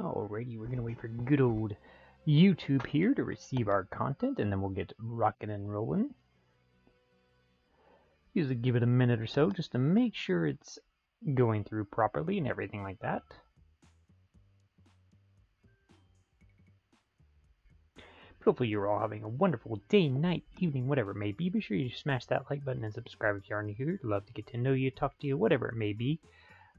Alrighty, we're gonna wait for good old YouTube here to receive our content, and then we'll get rocking and rolling. Usually give it a minute or so just to make sure it's going through properly and everything like that. Hopefully you're all having a wonderful day, night, evening, whatever it may be. Be sure you smash that like button and subscribe if you are new here. I'd love to get to know you, talk to you, whatever it may be.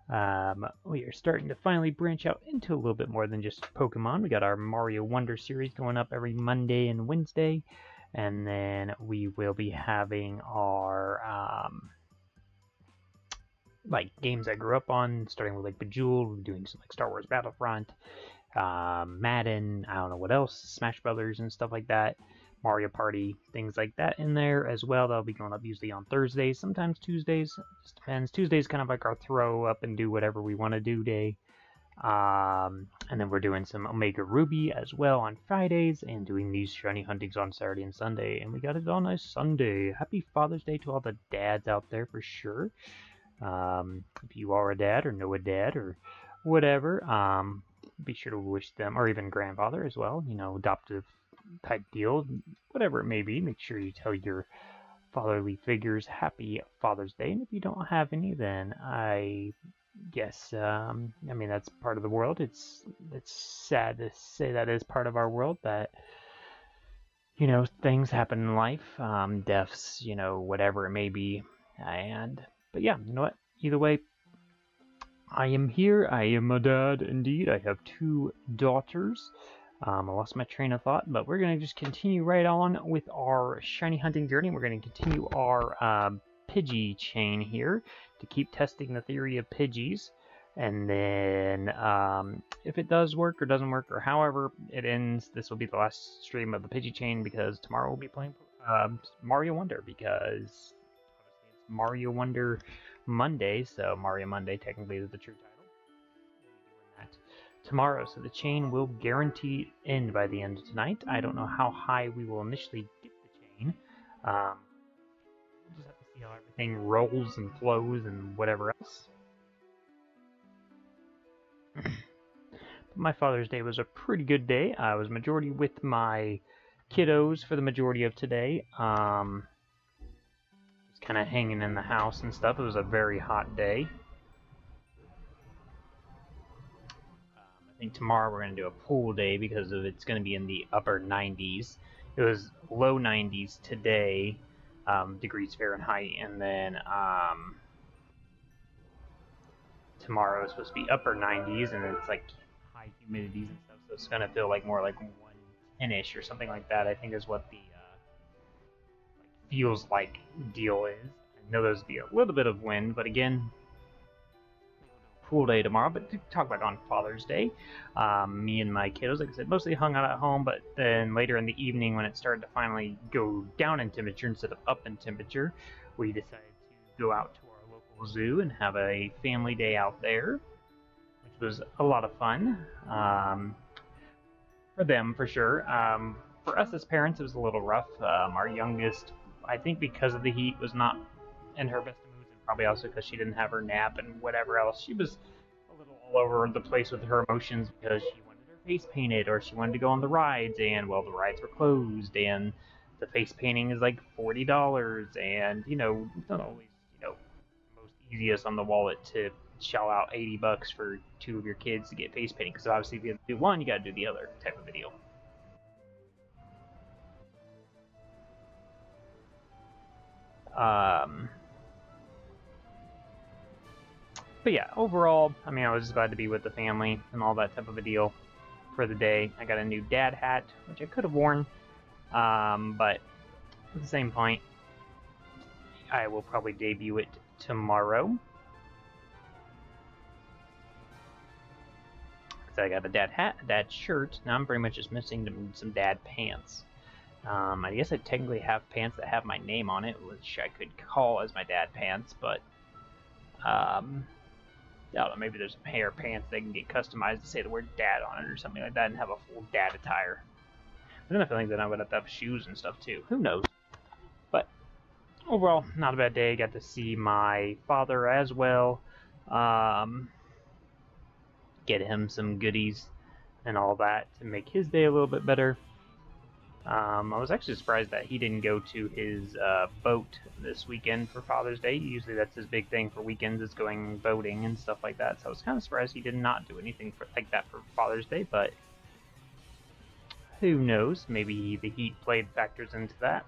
We are starting to finally branch out into a little bit more than just Pokemon. We got our Mario Wonder series going up every Monday and Wednesday, and then we will be having our like games I grew up on, starting with like Bejeweled. We're doing some like Star Wars Battlefront, Madden, I don't know what else, Smash Brothers and stuff like that. Mario Party, things like that in there as well. That'll be going up usually on Thursdays, sometimes Tuesdays. Just depends. Tuesdays kind of like our throw up and do whatever we want to do day. And then we're doing some Omega Ruby as well on Fridays and doing these shiny huntings on Saturday and Sunday. And we got it on a Sunday. Happy Father's Day to all the dads out there for sure. If you are a dad or know a dad or whatever, be sure to wish them, or even grandfather as well, you know, adoptive type deal, whatever it may be. Make sure you tell your fatherly figures happy Father's Day, and if you don't have any, then I guess I mean, that's part of the world. It's sad to say that is part of our world, that you know, things happen in life, deaths, you know, whatever it may be. But yeah, you know what, either way, I am here. I am a dad indeed. I have 2 daughters. I lost my train of thought, but we're going to just continue right on with our shiny hunting journey. We're going to continue our Pidgey chain here to keep testing the theory of Pidgeys. And then if it does work or doesn't work, or however it ends, this will be the last stream of the Pidgey chain, because tomorrow we'll be playing Mario Wonder, because obviously it's Mario Wonder Monday, so Mario Monday technically is the true title. Tomorrow, so the chain will guaranteed end by the end of tonight. I don't know how high we will initially get the chain. We'll just have to see how everything rolls and flows and whatever else. My Father's Day was a pretty good day. I was majority with my kiddos for the majority of today. Just kind of hanging in the house and stuff. It was a very hot day. I think tomorrow we're going to do a pool day because it's going to be in the upper 90s. It was low 90s today, degrees Fahrenheit, and then tomorrow is supposed to be upper 90s, and it's like high humidities and stuff, so it's going to feel like more like 110-ish or something like that, I think is what the like feels like deal is. I know there's be a little bit of wind, but again, pool day tomorrow. But to talk about on Father's Day, me and my kiddos, like I said, mostly hung out at home, but then later in the evening when it started to finally go down in temperature instead of up in temperature, we decided to go out to our local zoo and have a family day out there, which was a lot of fun for them for sure. For us as parents, it was a little rough. Our youngest, I think because of the heat, was not in her best moods, and probably also because she didn't have her nap and whatever else. She was a little all over the place with her emotions because she wanted her face painted, or she wanted to go on the rides, and well, the rides were closed, and the face painting is like $40, and you know, it's not always, you know, most easiest on the wallet to shell out $80 for 2 of your kids to get face painting, because obviously if you do one, you got to do the other type of video. But yeah, overall, I mean, I was just glad to be with the family and all that type of a deal for the day. I got a new dad hat, which I could have worn, but at the same point, I will probably debut it tomorrow. So I got a dad hat, a dad shirt. Now I'm pretty much just missing some dad pants. I guess I technically have pants that have my name on it, which I could call as my dad pants, but I don't know, maybe there's a pair of pants that can get customized to say the word dad on it or something like that and have a full dad attire. But then I feel like then I would have to have shoes and stuff too. Who knows? But overall, not a bad day. Got to see my father as well. Get him some goodies and all that to make his day a little bit better. I was actually surprised that he didn't go to his boat this weekend for Father's Day. Usually that's his big thing for weekends, is going boating and stuff like that. So I was kind of surprised he did not do anything like that for Father's Day, but who knows? Maybe the heat played factors into that.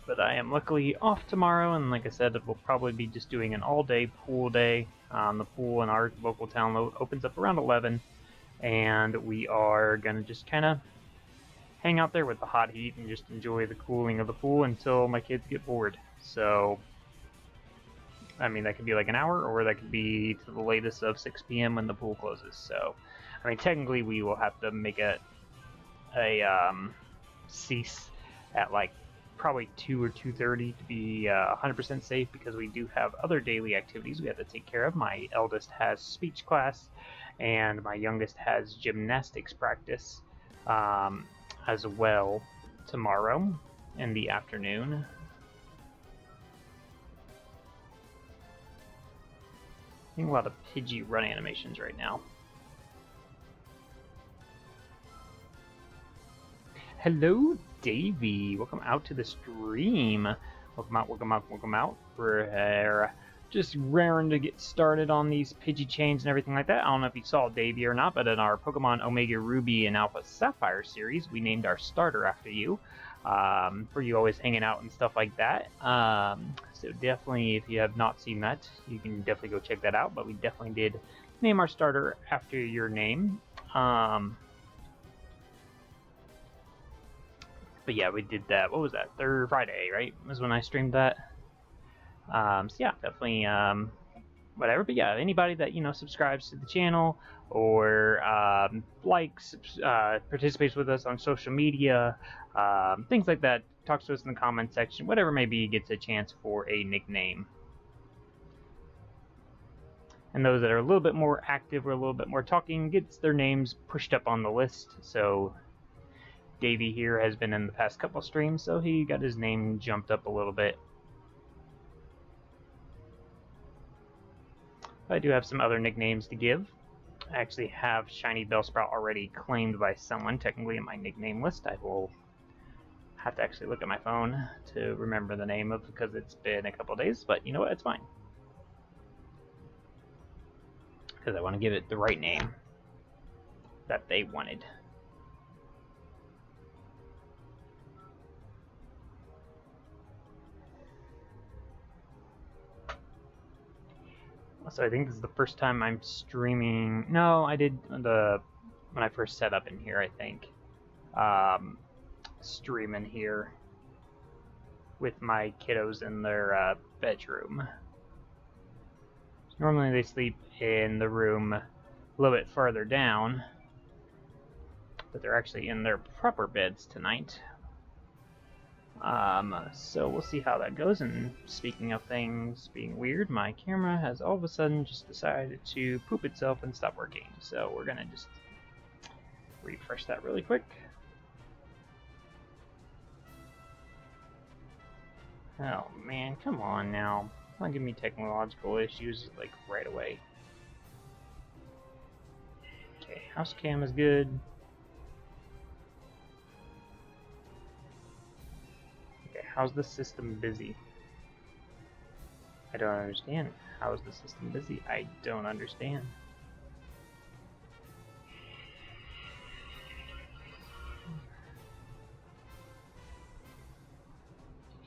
But I am luckily off tomorrow, and like I said, we'll probably be just doing an all-day pool day. The pool in our local town opens up around 11, and we are going to just kind of hang out there with the hot heat and just enjoy the cooling of the pool until my kids get bored. So, I mean, that could be like an hour, or that could be to the latest of 6 p.m. when the pool closes. So, I mean, technically we will have to make a cease at like probably 2 or 2:30 to be 100% safe, because we do have other daily activities we have to take care of. My eldest has speech class, and my youngest has gymnastics practice as well tomorrow in the afternoon. I think a lot of Pidgey run animations right now. Hello, Davey. Welcome out to the stream. Welcome out, welcome out, welcome out. We're just raring to get started on these Pidgey chains and everything like that. I don't know if you saw Davey or not, but in our Pokemon Omega Ruby and Alpha Sapphire series, we named our starter after you. For you always hanging out and stuff like that. So definitely, if you have not seen that, you can definitely go check that out. But we definitely did name our starter after your name. But yeah, we did that. What was that? Friday, right? Was when I streamed that. So yeah, definitely whatever. But yeah, anybody that subscribes to the channel or likes, participates with us on social media, things like that, talks to us in the comment section, whatever it may be, gets a chance for a nickname. And those that are a little bit more active or a little bit more talking gets their names pushed up on the list. So Davey here has been in the past couple streams, so he got his name jumped up a little bit. I do have some other nicknames to give. I actually have Shiny Bellsprout already claimed by someone, technically in my nickname list. I will have to actually look at my phone to remember the name of, because it's been a couple days, but you know what, it's fine. Because I want to give it the right name that they wanted. So I think this is the first time I'm streaming. No, I did when I first set up in here, I think. Stream in here with my kiddos in their bedroom. Normally they sleep in the room a little bit farther down, but they're actually in their proper beds tonight. So we'll see how that goes. And speaking of things being weird, my camera has all of a sudden just decided to poop itself and stop working. So we're gonna just refresh that really quick. Oh man, come on now. Don't give me technological issues like right away. Okay, house cam is good. How's the system busy? I don't understand. How is the system busy? I don't understand.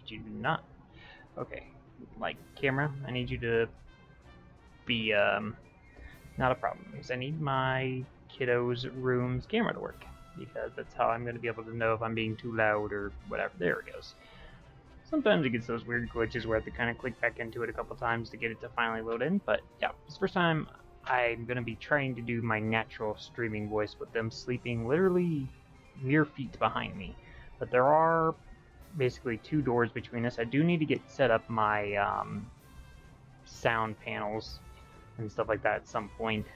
You do not. Okay, like camera, I need you to be not a problem, because I need my kiddo's room's camera to work, because that's how I'm going to be able to know if I'm being too loud or whatever. There it goes. Sometimes it gets those weird glitches where I have to kind of click back into it a couple times to get it to finally load in, but yeah, this first time I'm going to be trying to do my natural streaming voice with them sleeping literally mere feet behind me. But there are basically 2 doors between us. I do need to get set up my sound panels and stuff like that at some point.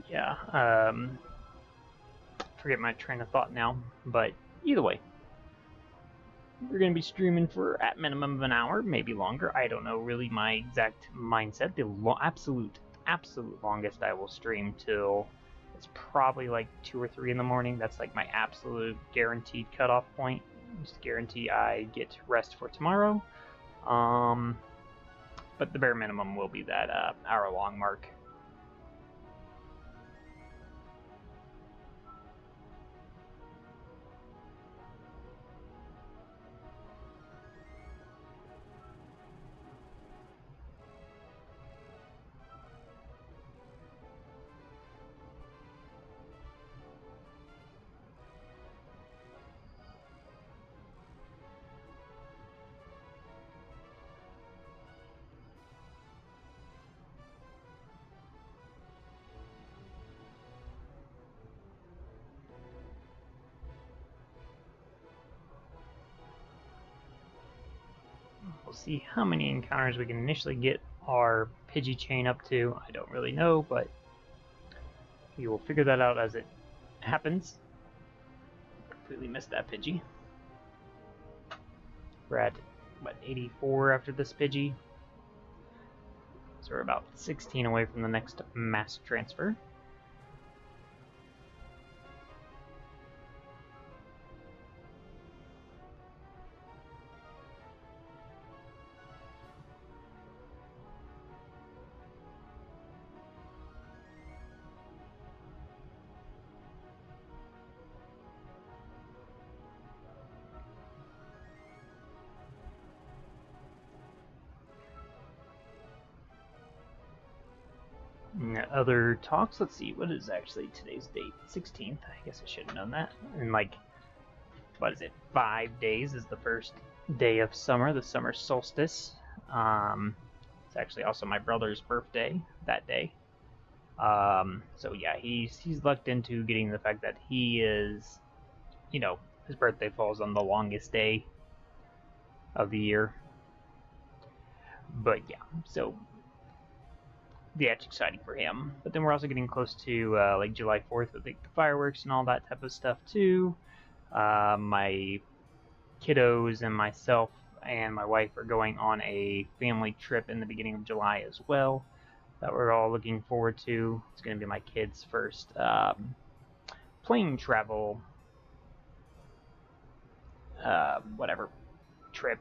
yeah, forget my train of thought now, but either way, we're going to be streaming for at minimum of an hour, maybe longer. I don't know really my exact mindset. The absolute longest I will stream till it's probably like 2 or 3 in the morning. That's like my absolute guaranteed cutoff point. Just guarantee I get rest for tomorrow. But the bare minimum will be that hour-long mark. We'll see how many encounters we can initially get our Pidgey chain up to. I don't really know, but we will figure that out as it happens. Completely missed that Pidgey. We're at, what, 84 after this Pidgey? So we're about 16 away from the next mass transfer. Other talks, let's see, what is actually today's date? 16th, I guess I should have known that. And like, what is it, 5 days is the first day of summer, the summer solstice. It's actually also my brother's birthday that day. So yeah, he's lucked into getting the fact that he is, you know, his birthday falls on the longest day of the year. But yeah, so that's exciting for him. But then we're also getting close to like July 4th with like the fireworks and all that type of stuff too. My kiddos and myself and my wife are going on a family trip in the beginning of July as well that we're all looking forward to. It's going to be my kids' first plane travel whatever trip.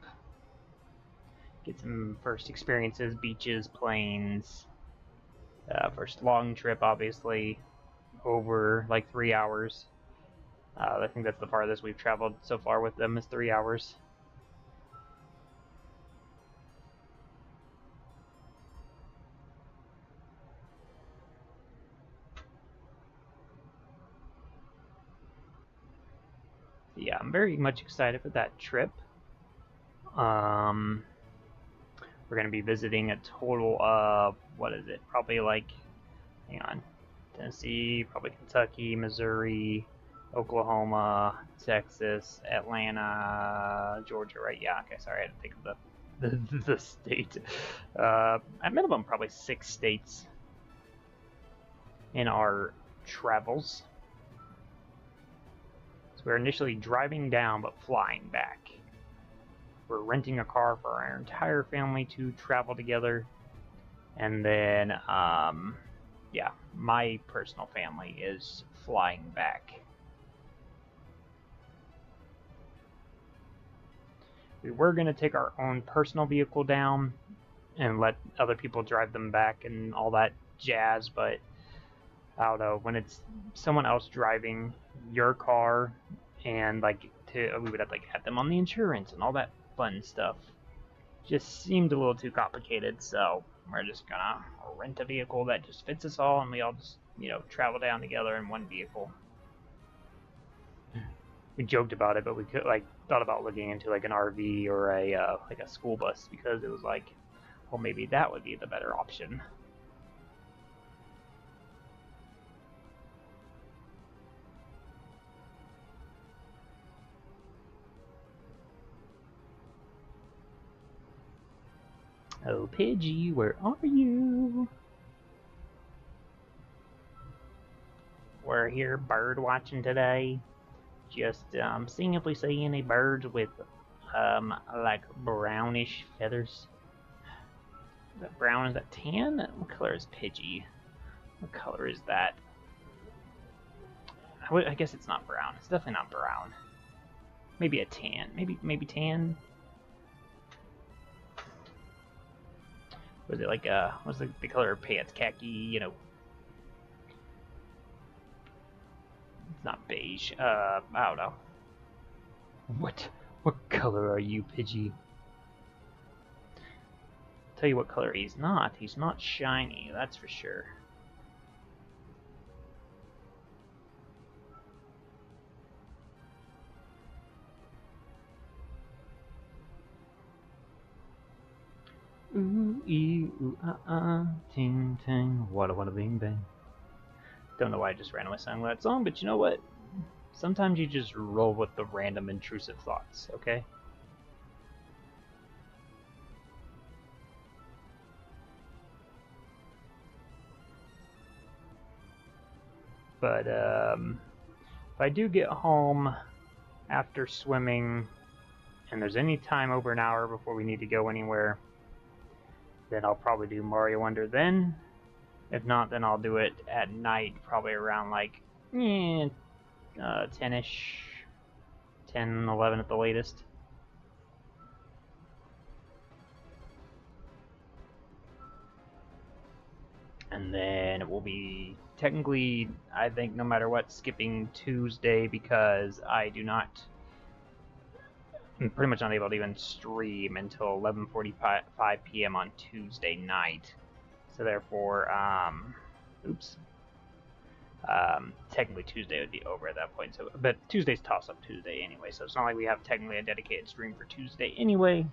Get some first experiences, beaches, planes. First long trip, obviously, over like 3 hours. I think that's the farthest we've traveled so far with them is 3 hours. Yeah, I'm very much excited for that trip. We're going to be visiting a total of, what is it, probably like, hang on, Tennessee, probably Kentucky, Missouri, Oklahoma, Texas, Atlanta, Georgia, right? Yeah, okay, sorry, I had to think of the state. At minimum, probably 6 states in our travels. So we're initially driving down, but flying back. We're renting a car for our entire family to travel together. And then, yeah, my personal family is flying back. We were going to take our own personal vehicle down and let other people drive them back and all that jazz, but I don't know, when it's someone else driving your car and like we would have to like add them on the insurance and all that fun stuff. Just seemed a little too complicated, so we're just gonna rent a vehicle that just fits us all, and we all just, you know, travel down together in one vehicle. We joked about it, but we could like thought about looking into like an RV or a like a school bus, because it was like, well, maybe that would be the better option. Oh, Pidgey, where are you? we're here bird watching today. Just seeing if we see any birds with like brownish feathers. Is that brown? Is that tan? What color is Pidgey? What color is that? I guess it's not brown. It's definitely not brown. Maybe a tan. Maybe tan. Was it like what's the color of pants? Khaki, you know. It's not beige. I don't know. What color are you, Pidgey? Tell you what color he's not. He's not shiny, that's for sure. Ooh, ee, ooh, ting, ting, wada, bing, bang. Don't know why I just randomly sang that song, but you know what? Sometimes you just roll with the random intrusive thoughts, okay? But, if I do get home after swimming, and there's any time over an hour before we need to go anywhere, then I'll probably do Mario Wonder then. If not, then I'll do it at night, probably around like 10-ish, 10, 11 at the latest. And then it will be technically, I think, no matter what, skipping Tuesday because I'm pretty much not able to even stream until 11:45 p.m. on Tuesday night. So therefore, technically Tuesday would be over at that point. So, but Tuesday's toss-up Tuesday anyway, so it's not like we have technically a dedicated stream for Tuesday anyway.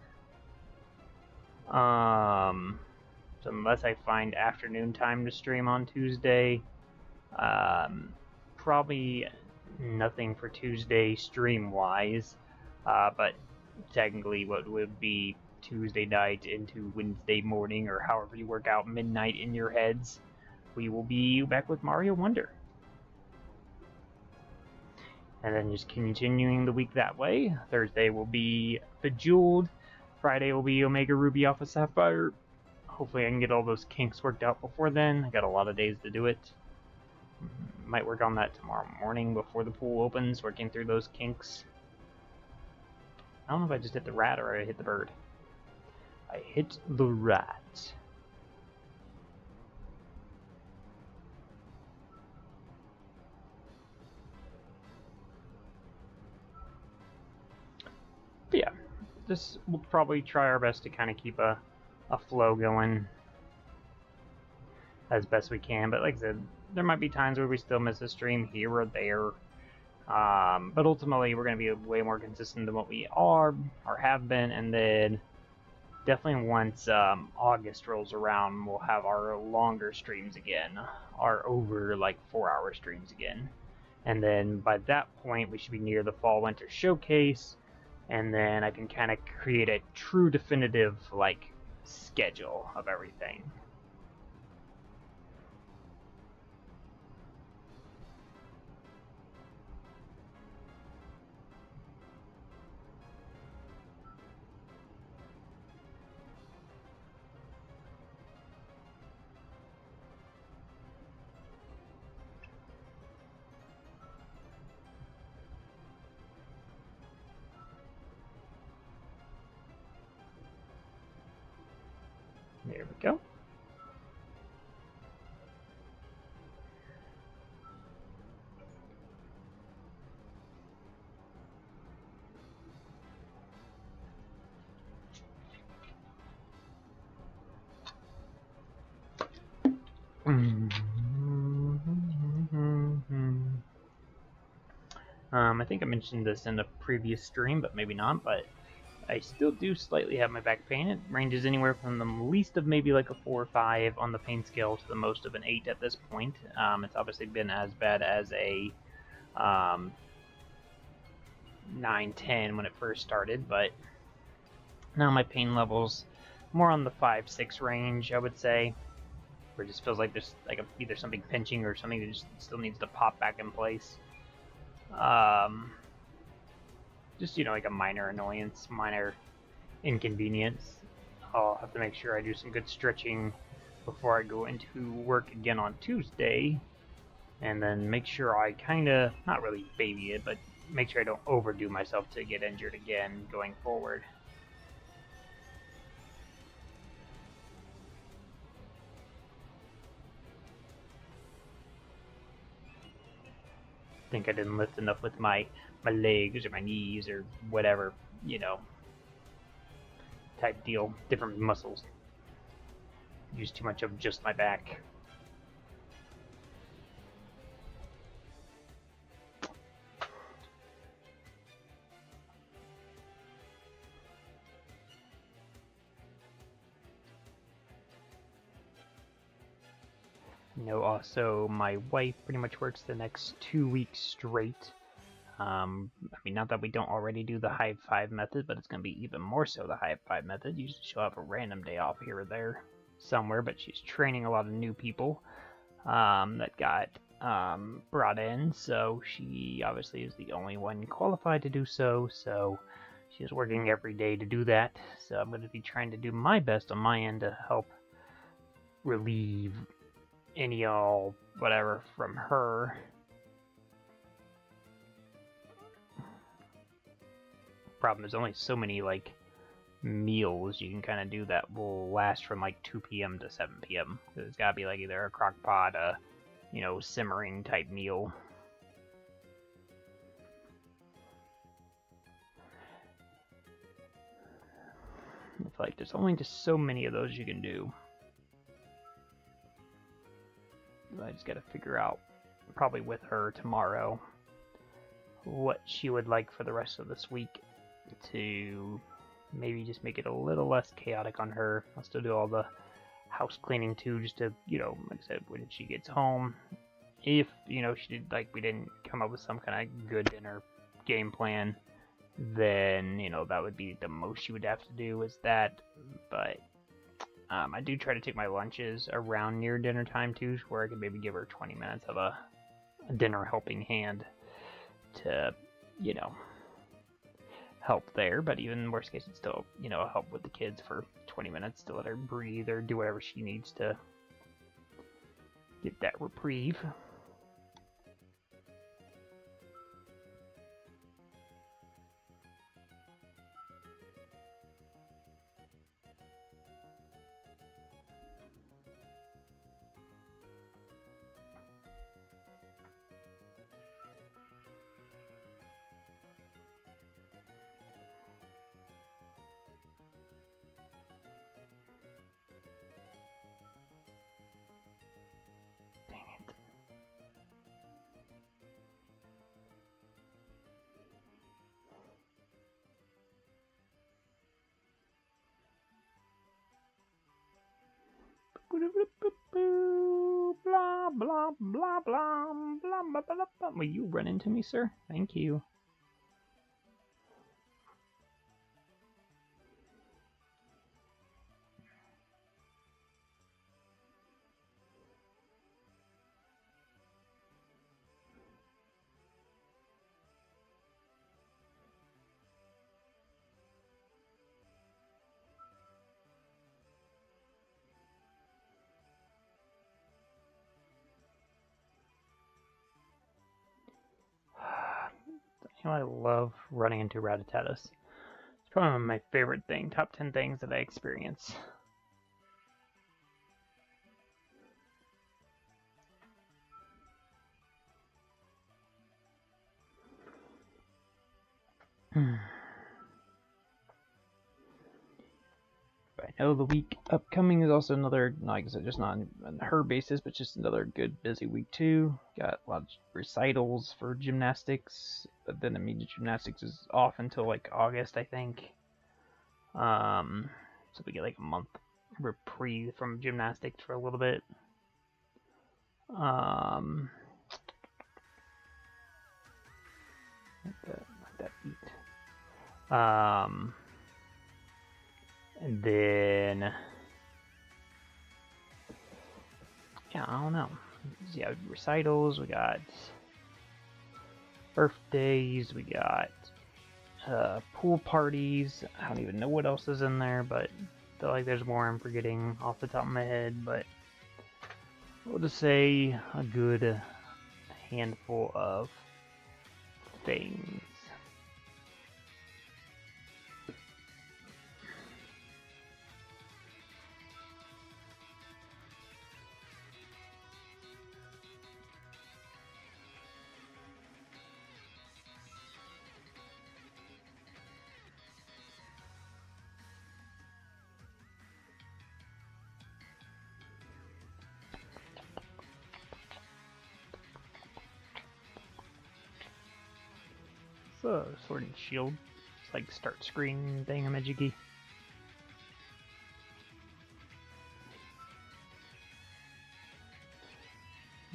So unless I find afternoon time to stream on Tuesday, probably nothing for Tuesday stream-wise. But technically what would be Tuesday night into Wednesday morning, or however you work out midnight in your heads, we will be back with Mario Wonder. And then just continuing the week that way. Thursday will be Bejeweled. Friday will be Omega Ruby Alpha Sapphire. Hopefully I can get all those kinks worked out before then. I got a lot of days to do it. Might work on that tomorrow morning before the pool opens, working through those kinks. I don't know if I just hit the rat or I hit the bird. I hit the rat. But yeah, we'll probably try our best to kind of keep a flow going as best we can. But like I said, there might be times where we still miss a stream here or there. But ultimately, we're going to be way more consistent than what we are or have been, and then definitely once August rolls around, we'll have our longer streams again, our over like 4-hour streams again, and then by that point, we should be near the Fall/Winter Showcase, and then I can kind of create a true definitive like schedule of everything. There we go. I think I mentioned this in a previous stream, but maybe not, but I still do slightly have my back pain. It ranges anywhere from the least of maybe like a 4 or 5 on the pain scale to the most of an 8 at this point. It's obviously been as bad as a 9-10 when it first started, but now my pain level's more on the 5-6 range, I would say. where it just feels like there's like either something pinching or something that just still needs to pop back in place. Just, you know, like a minor annoyance, minor inconvenience. I'll have to make sure I do some good stretching before I go into work again on Tuesday, and then make sure I kind of, not really baby it, but make sure I don't overdo myself to get injured again going forward. I think I didn't lift enough with my legs or my knees or whatever, you know, type deal. Different muscles. Use too much of just my back. You know, also my wife pretty much works the next 2 weeks straight. I mean, not that we don't already do the high five method, but it's going to be even more so the high five method. Usually she'll have a random day off here or there somewhere, but she's training a lot of new people that got brought in, so she obviously is the only one qualified to do so, so she's working every day to do that. So I'm going to be trying to do my best on my end to help relieve any all whatever from her. Problem, there's only so many like meals you can kind of do that will last from like 2 p.m. to 7 p.m. It's got to be like either a crock pot, a, you know, simmering type meal. It's like there's only just so many of those you can do. I just got to figure out, probably with her tomorrow, what she would like for the rest of this week to maybe just make it a little less chaotic on her. I'll still do all the house cleaning too, just to, you know, like I said, when she gets home, if, you know, she did, like, we didn't come up with some kind of good dinner game plan, then, you know, that would be the most she would have to do is that. But I do try to take my lunches around near dinner time too, where I can maybe give her 20 minutes of a dinner helping hand to, you know, help there. But even worst case, it's still, you know, help with the kids for 20 minutes to let her breathe or do whatever she needs to get that reprieve. Blah, blah, blah, blah, blah, blah, blah, blah. Will you run into me, sir? Thank you. You know, I love running into Rattatatus. It's probably my favorite thing, top 10 things that I experience. I know the week upcoming is also another, like I said, just not on her basis, but just another good busy week too. Got a lot of recitals for gymnastics, but then immediate gymnastics is off until like August, I think. So we get like a month reprieve from gymnastics for a little bit. Let that eat. And then yeah, I don't know. Yeah, recitals, we got birthdays, we got pool parties. I don't even know what else is in there, but I feel like there's more I'm forgetting off the top of my head, but we'll just say a good handful of things. So, Sword and Shield. It's like start screen thingamajiggy.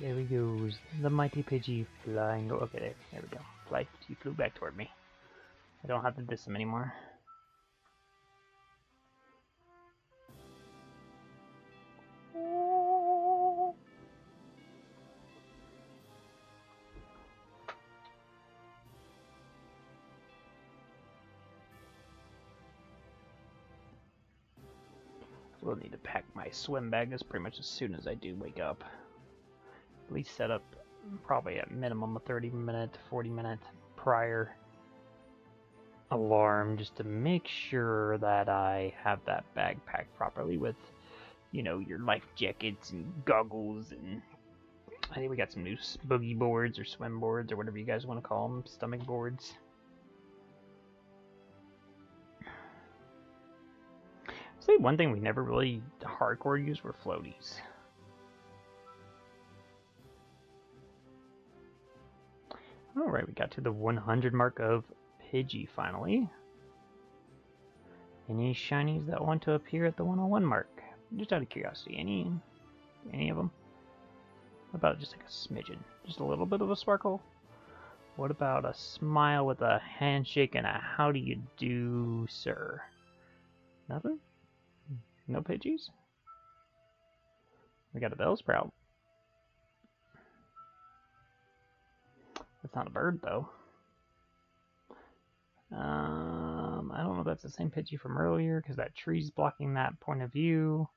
There he goes. The mighty Pidgey flying. Okay, there we go. Fly. He flew back toward me. I don't have to diss him anymore. We'll need to pack my swim bag as pretty much as soon as I do wake up. At least set up probably at minimum a 30-minute, 40-minute prior alarm just to make sure that I have that bag packed properly with, you know, your life jackets and goggles, and I think we got some new boogie boards or swim boards or whatever you guys want to call them, stomach boards. Say one thing we never really hardcore used were floaties. Alright, we got to the 100 mark of Pidgey finally. Any shinies that want to appear at the 101 mark? Just out of curiosity, any of them? What about just like a smidgen? Just a little bit of a sparkle? What about a smile with a handshake and a how do you do, sir? Nothing? No Pidgeys? We got a Bellsprout. That's not a bird, though. I don't know if that's the same Pidgey from earlier, because that tree's blocking that point of view.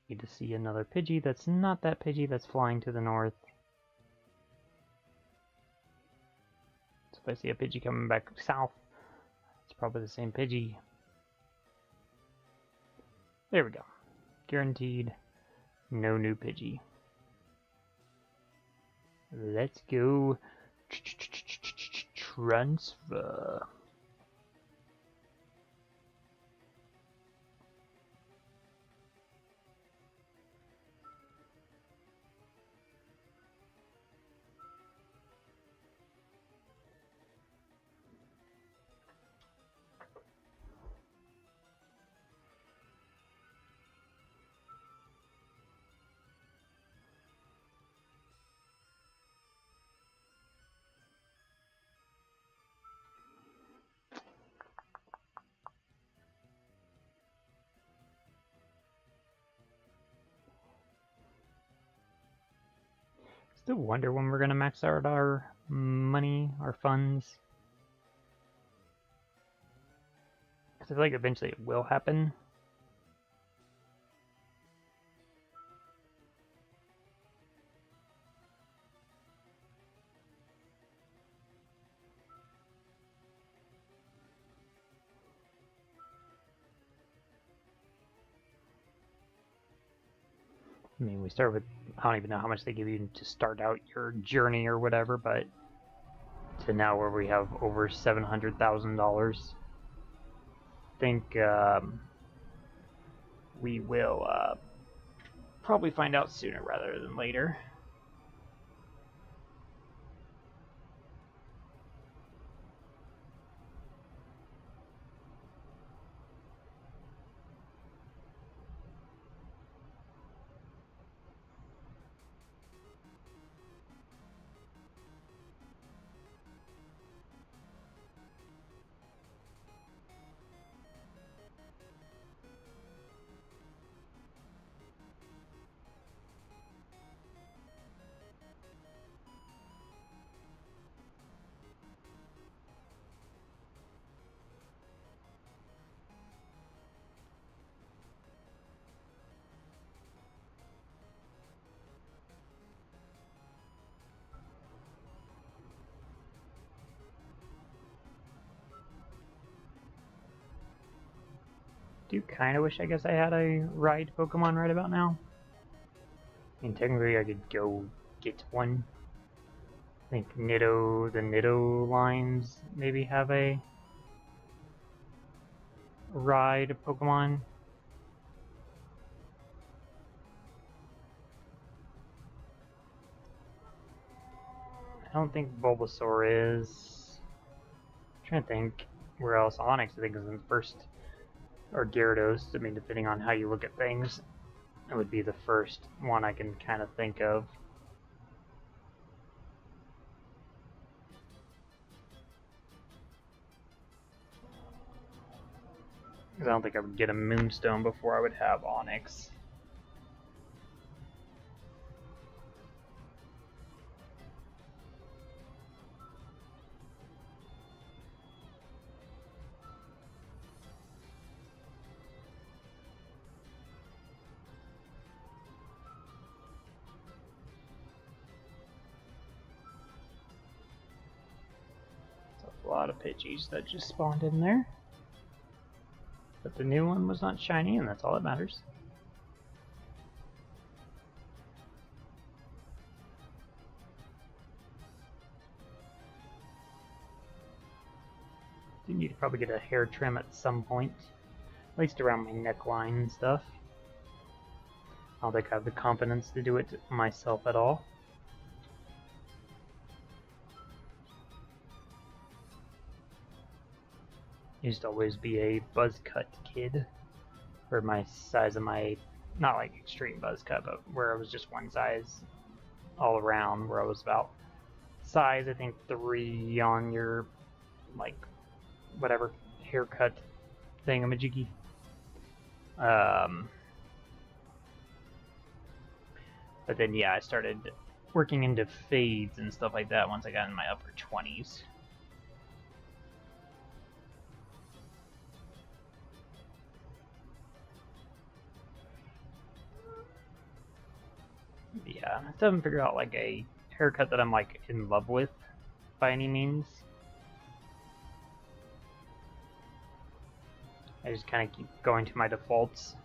Need to see another Pidgey that's not that Pidgey that's flying to the north. So if I see a Pidgey coming back south, it's probably the same Pidgey. There we go. Guaranteed, no new Pidgey. Let's go transfer. Still wonder when we're gonna max out our money, our funds. Because I feel like eventually it will happen. I mean, we start with, I don't even know how much they give you to start out your journey or whatever, but to now where we have over $700,000, I think we will probably find out sooner rather than later. do kind of wish, I guess, I had a ride Pokemon right about now. I mean, technically I could go get one. I think the Nitto lines maybe have a ride Pokemon. I don't think Bulbasaur is. I'm trying to think where else. Onix, I think, is in the first. Or Gyarados, I mean, depending on how you look at things. It would be the first one I can kind of think of. Because I don't think I would get a Moonstone before I would have Onix. A lot of Pidgeys that just spawned in there. But the new one was not shiny, and that's all that matters. Do need to probably get a hair trim at some point. At least around my neckline and stuff. I don't think I have the confidence to do it myself at all. Used to always be a buzz cut kid. For my size of my, not like extreme buzz cut, but where I was just one size all around, where I was about size, I think 3 on your, like, whatever, haircut thingamajiggy. But then, yeah, I started working into fades and stuff like that once I got in my upper 20s. Yeah, I still haven't figured out like a haircut that I'm like in love with by any means. I just kind of keep going to my defaults.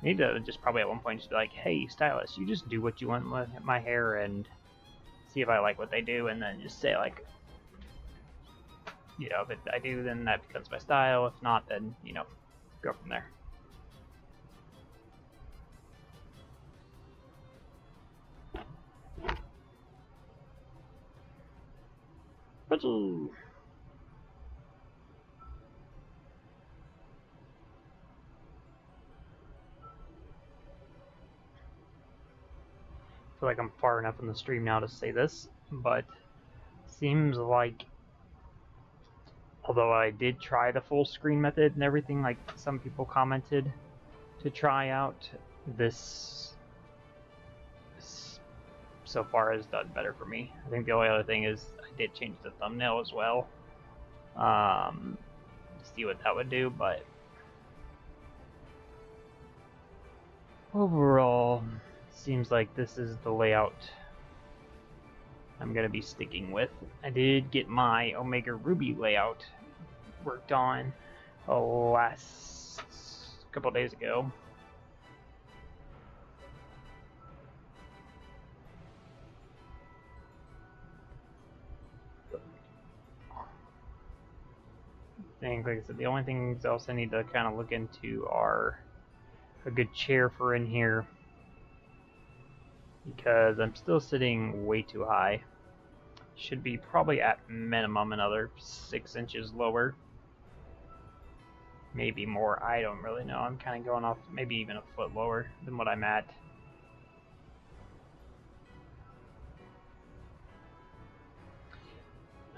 I need to just probably at one point just be like, hey, stylist, you just do what you want with my hair and see if I like what they do, and then just say like, you know, if I do, then that becomes my style. If not, then, you know, go from there. Pretzel! I feel like I'm far enough in the stream now to say this, but seems like, although I did try the full screen method and everything, like some people commented to try out, this so far has done better for me. I think the only other thing is I did change the thumbnail as well, see what that would do, but overall, seems like this is the layout I'm going to be sticking with. I did get my Omega Ruby layout worked on last couple days ago. I think, like I said, the only things else I need to kind of look into are a good chair for in here, because I'm still sitting way too high. Should be probably at minimum another 6 inches lower. Maybe more, I don't really know. I'm kind of going off maybe even a foot lower than what I'm at.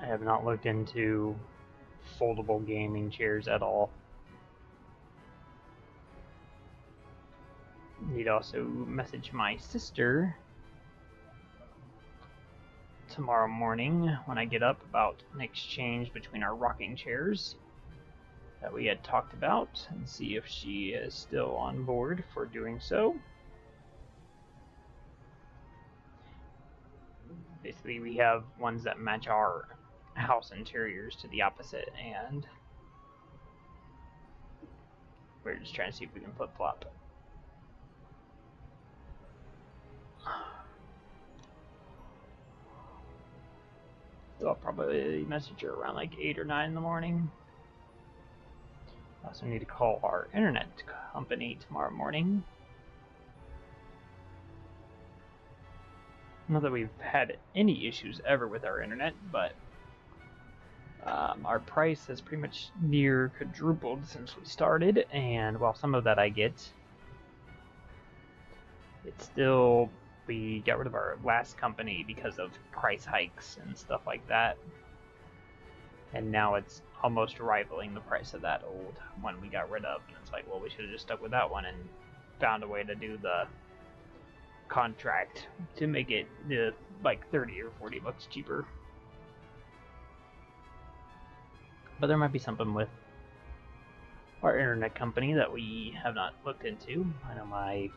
I have not looked into foldable gaming chairs at all. Need to also message my sister tomorrow morning when I get up about an exchange between our rocking chairs that we had talked about, and see if she is still on board for doing so. Basically, we have ones that match our house interiors to the opposite, and We're just trying to see if we can flip-flop. So I'll probably message her around like 8 or 9 in the morning. I also need to call our internet company tomorrow morning. Not that we've had any issues ever with our internet, but our price has pretty much near quadrupled since we started, and while some of that I get, it's still, we got rid of our last company because of price hikes and stuff like that, and now it's almost rivaling the price of that old one we got rid of, and it's like, well, we should have just stuck with that one and found a way to do the contract to make it like 30 or 40 bucks cheaper. But there might be something with our internet company that we have not looked into. I know my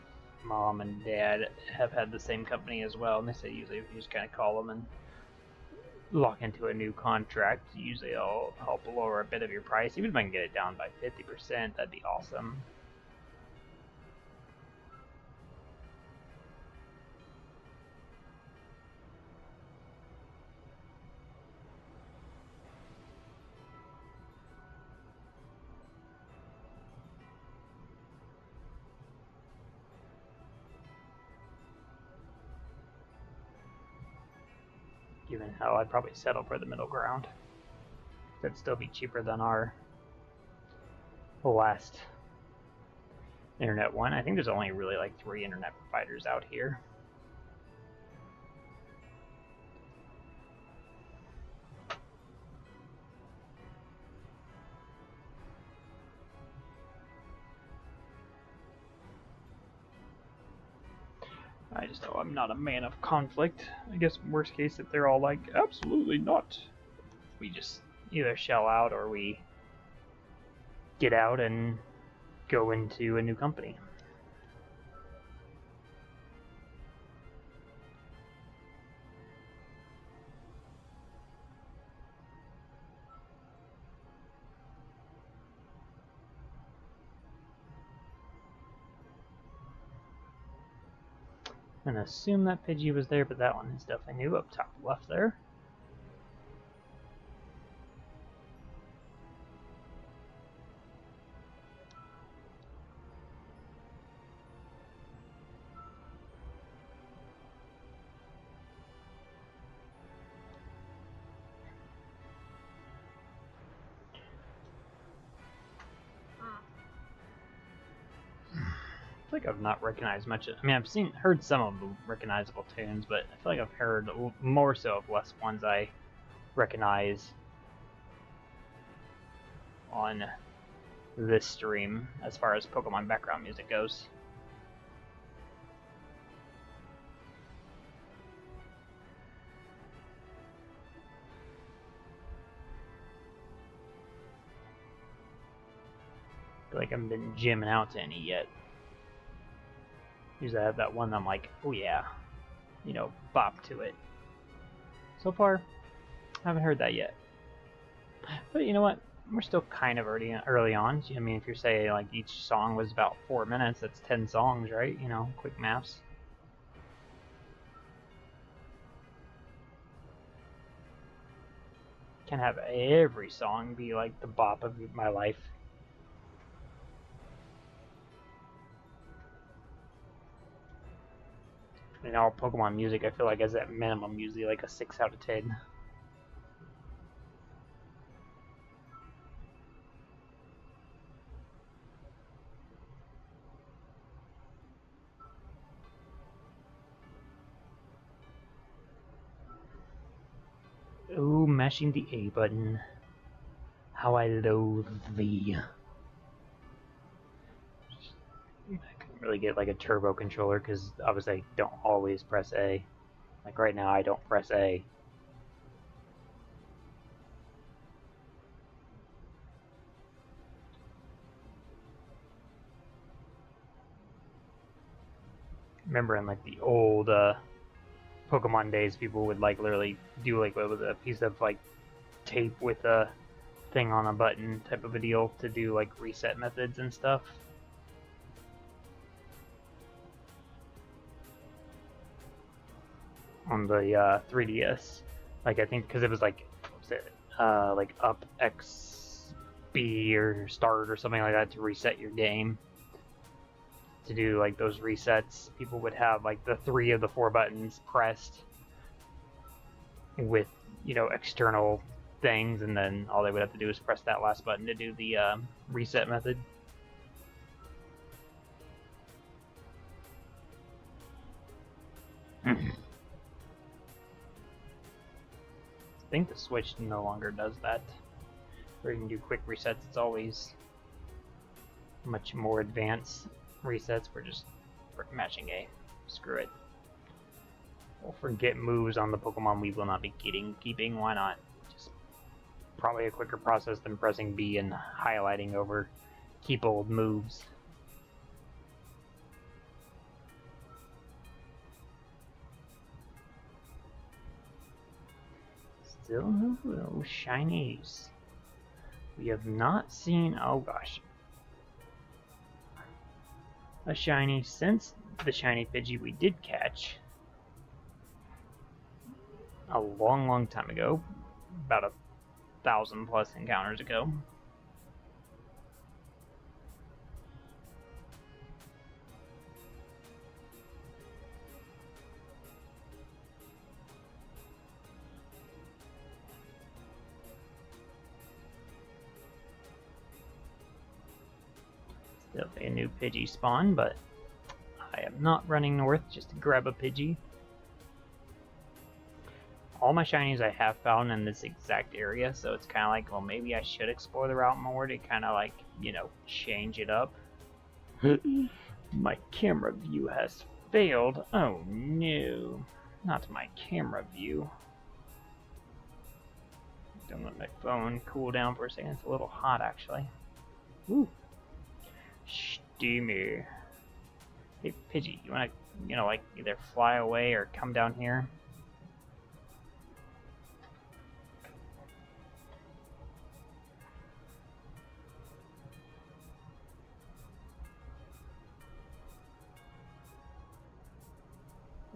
mom and dad have had the same company as well, and they say usually if you just kind of call them and lock into a new contract, usually it'll help lower a bit of your price. Even if I can get it down by 50%, that'd be awesome. Given how I'd probably settle for the middle ground. That'd still be cheaper than our last internet one. I think there's only really like 3 internet providers out here. I just know I'm not a man of conflict. I guess worst case if they're all like, absolutely not, we just either shell out or we get out and go into a new company. I'm gonna assume that Pidgey was there, but that one is definitely new up top left there. I feel like I've not recognized much. I mean, I've heard some of the recognizable tunes, but I feel like I've heard more so of less ones I recognize on this stream as far as Pokemon background music goes. I feel like I haven't been jamming out to any yet. Usually I have that one that I'm like, oh yeah, you know, bop to it. So far, I haven't heard that yet. But you know what? We're still kind of early on. I mean, if you're saying like each song was about 4 minutes, that's 10 songs, right? You know, quick maths. Can't have every song be like the bop of my life. In all Pokemon music, I feel like as at minimum usually like a 6 out of 10. Ooh, mashing the A button. How I loathe thee. I couldn't really get like a turbo controller because obviously I don't always press A. Like right now I don't press A. Remember in like the old Pokemon days, people would like literally do like what was a piece of like tape with a thing on a button type of a deal to do like reset methods and stuff. On the 3DS, like I think because it was like, what was it, like up X B or start or something like that to reset your game. To do like those resets, people would have like the 3 of the 4 buttons pressed with, you know, external things, and then all they would have to do is press that last button to do the reset method. I think the Switch no longer does that, where you can do quick resets. It's always much more advanced resets. We're just matching A. Screw it. We'll forget moves on the Pokemon we will not be keeping. Why not? Just probably a quicker process than pressing B and highlighting over keep old moves. Still no shinies. We have not seen, oh gosh, a shiny since the shiny Pidgey we did catch a long time ago, about 1,000+ encounters ago. Still a new Pidgey spawn, but I am not running north just to grab a Pidgey. All my shinies I have found in this exact area, so it's kind of like, well, maybe I should explore the route more to kind of like, you know, change it up. My camera view has failed. Oh no, not my camera view. Don't let my phone cool down for a second. It's a little hot actually. Woo. Steamy. Hey Pidgey, you wanna, you know, like either fly away or come down here?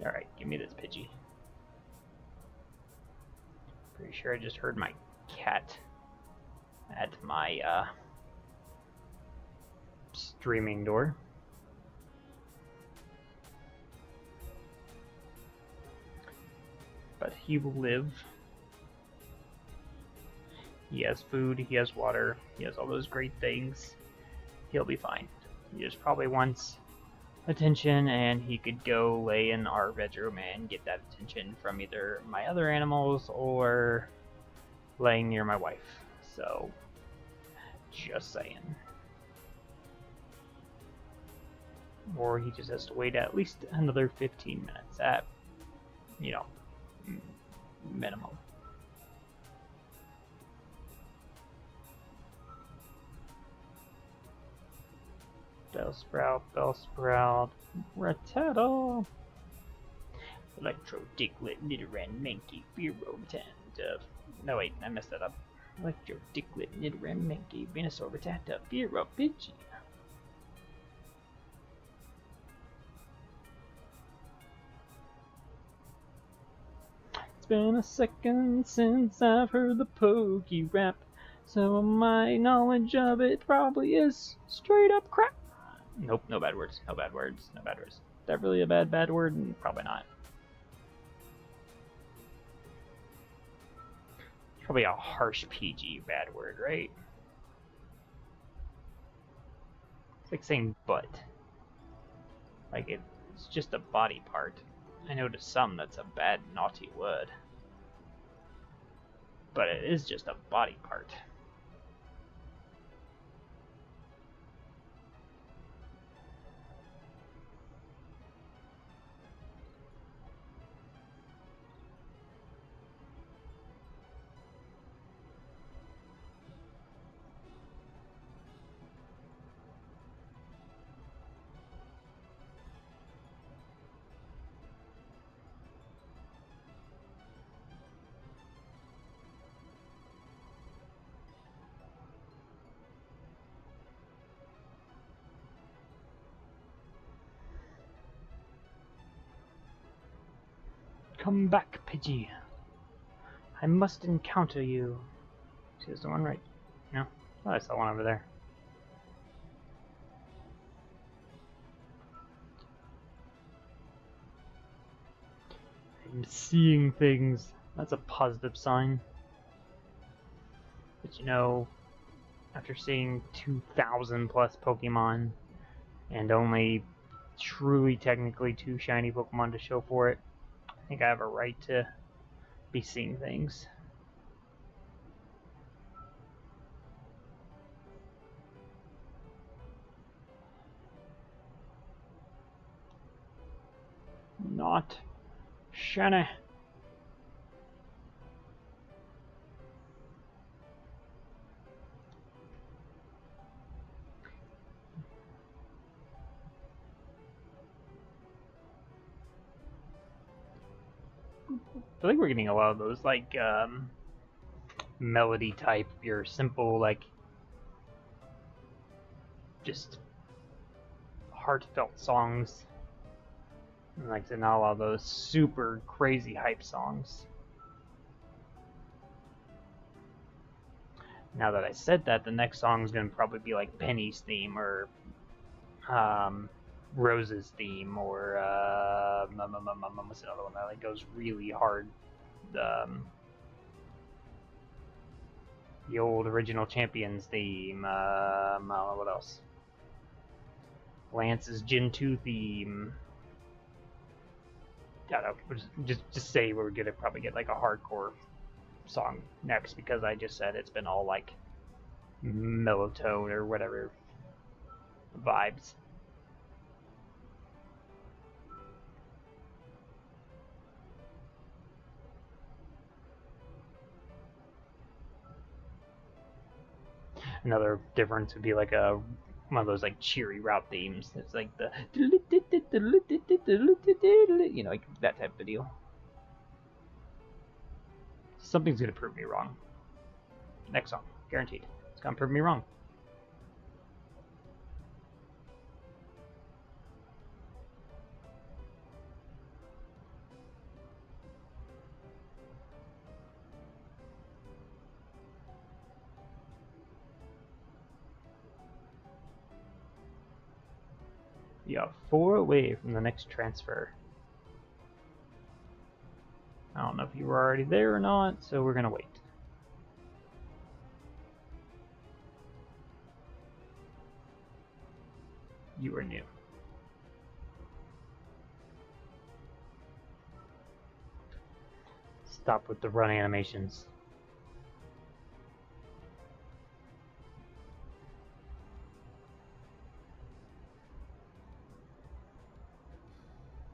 Alright, give me this Pidgey. Pretty sure I just heard my cat at my streaming door. But he will live. He has food, he has water, he has all those great things. He'll be fine. He just probably wants attention, and he could go lay in our bedroom and get that attention from either my other animals or laying near my wife. So, just saying. Or he just has to wait at least another 15 minutes at, you know, minimum. Bellsprout, Rattata, Electro, Diglett, Nidoran, Mankey, Fearow, no wait, I messed that up. Electro, Diglett, Nidoran, Mankey, Venusaur, Rattata, Fearow, Pidgey. It's been a second since I've heard the Poke Rap, so my knowledge of it probably is straight up crap. Nope, no bad words, no bad words, no bad words. Is that really a bad word? Probably not. It's probably a harsh PG bad word, right? It's like saying butt. Like it's just a body part. I know to some that's a bad, naughty word. But it is just a body part. Come back, Pidgey. I must encounter you. See, there's the one right. No? Oh, I saw one over there. I'm seeing things. That's a positive sign. But you know, after seeing 2,000 plus Pokemon and only truly technically 2 shiny Pokemon to show for it, I think I have a right to be seeing things. Not shiny. I feel like we're getting a lot of those, like, melody type, your simple, like, just heartfelt songs. And, like, not a lot of those super crazy hype songs. Now that I said that, the next song is going to probably be like Penny's theme or Rose's theme or what's another one that like goes really hard? The old original Champions theme. I don't know what else. Lance's Gen 2 theme. I don't know. Just say we're gonna probably get like a hardcore song next because I just said it's been all like mellow tone or whatever vibes. Another difference would be like one of those like cheery route themes. It's like the you know, like that type of deal. Something's gonna prove me wrong. Next song, guaranteed. It's gonna prove me wrong. Yeah, 4 away from the next transfer. I don't know if you were already there or not, so we're gonna wait. You were new. Stop with the run animations.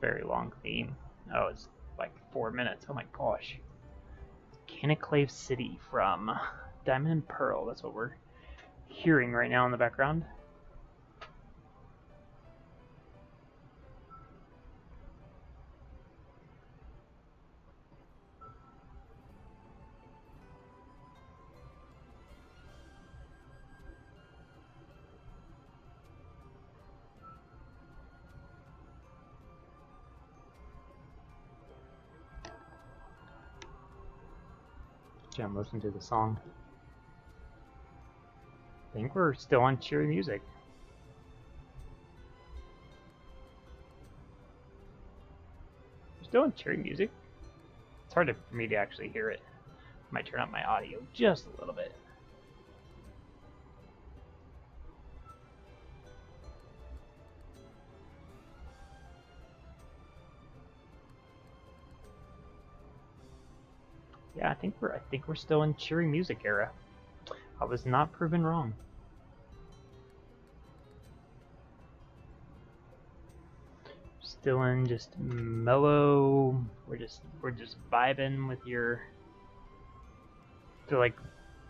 Very long theme. Oh, it's like 4 minutes. Oh my gosh. Caniclave City from Diamond and Pearl. That's what we're hearing right now in the background. Jim, listen to the song. I think we're still on cheery music. We're still on cheery music. It's hard for me to actually hear it. I might turn up my audio just a little bit. Yeah, I think we're still in cheery music era. I was not proven wrong. Still in just mellow. We're just vibing with your. I feel like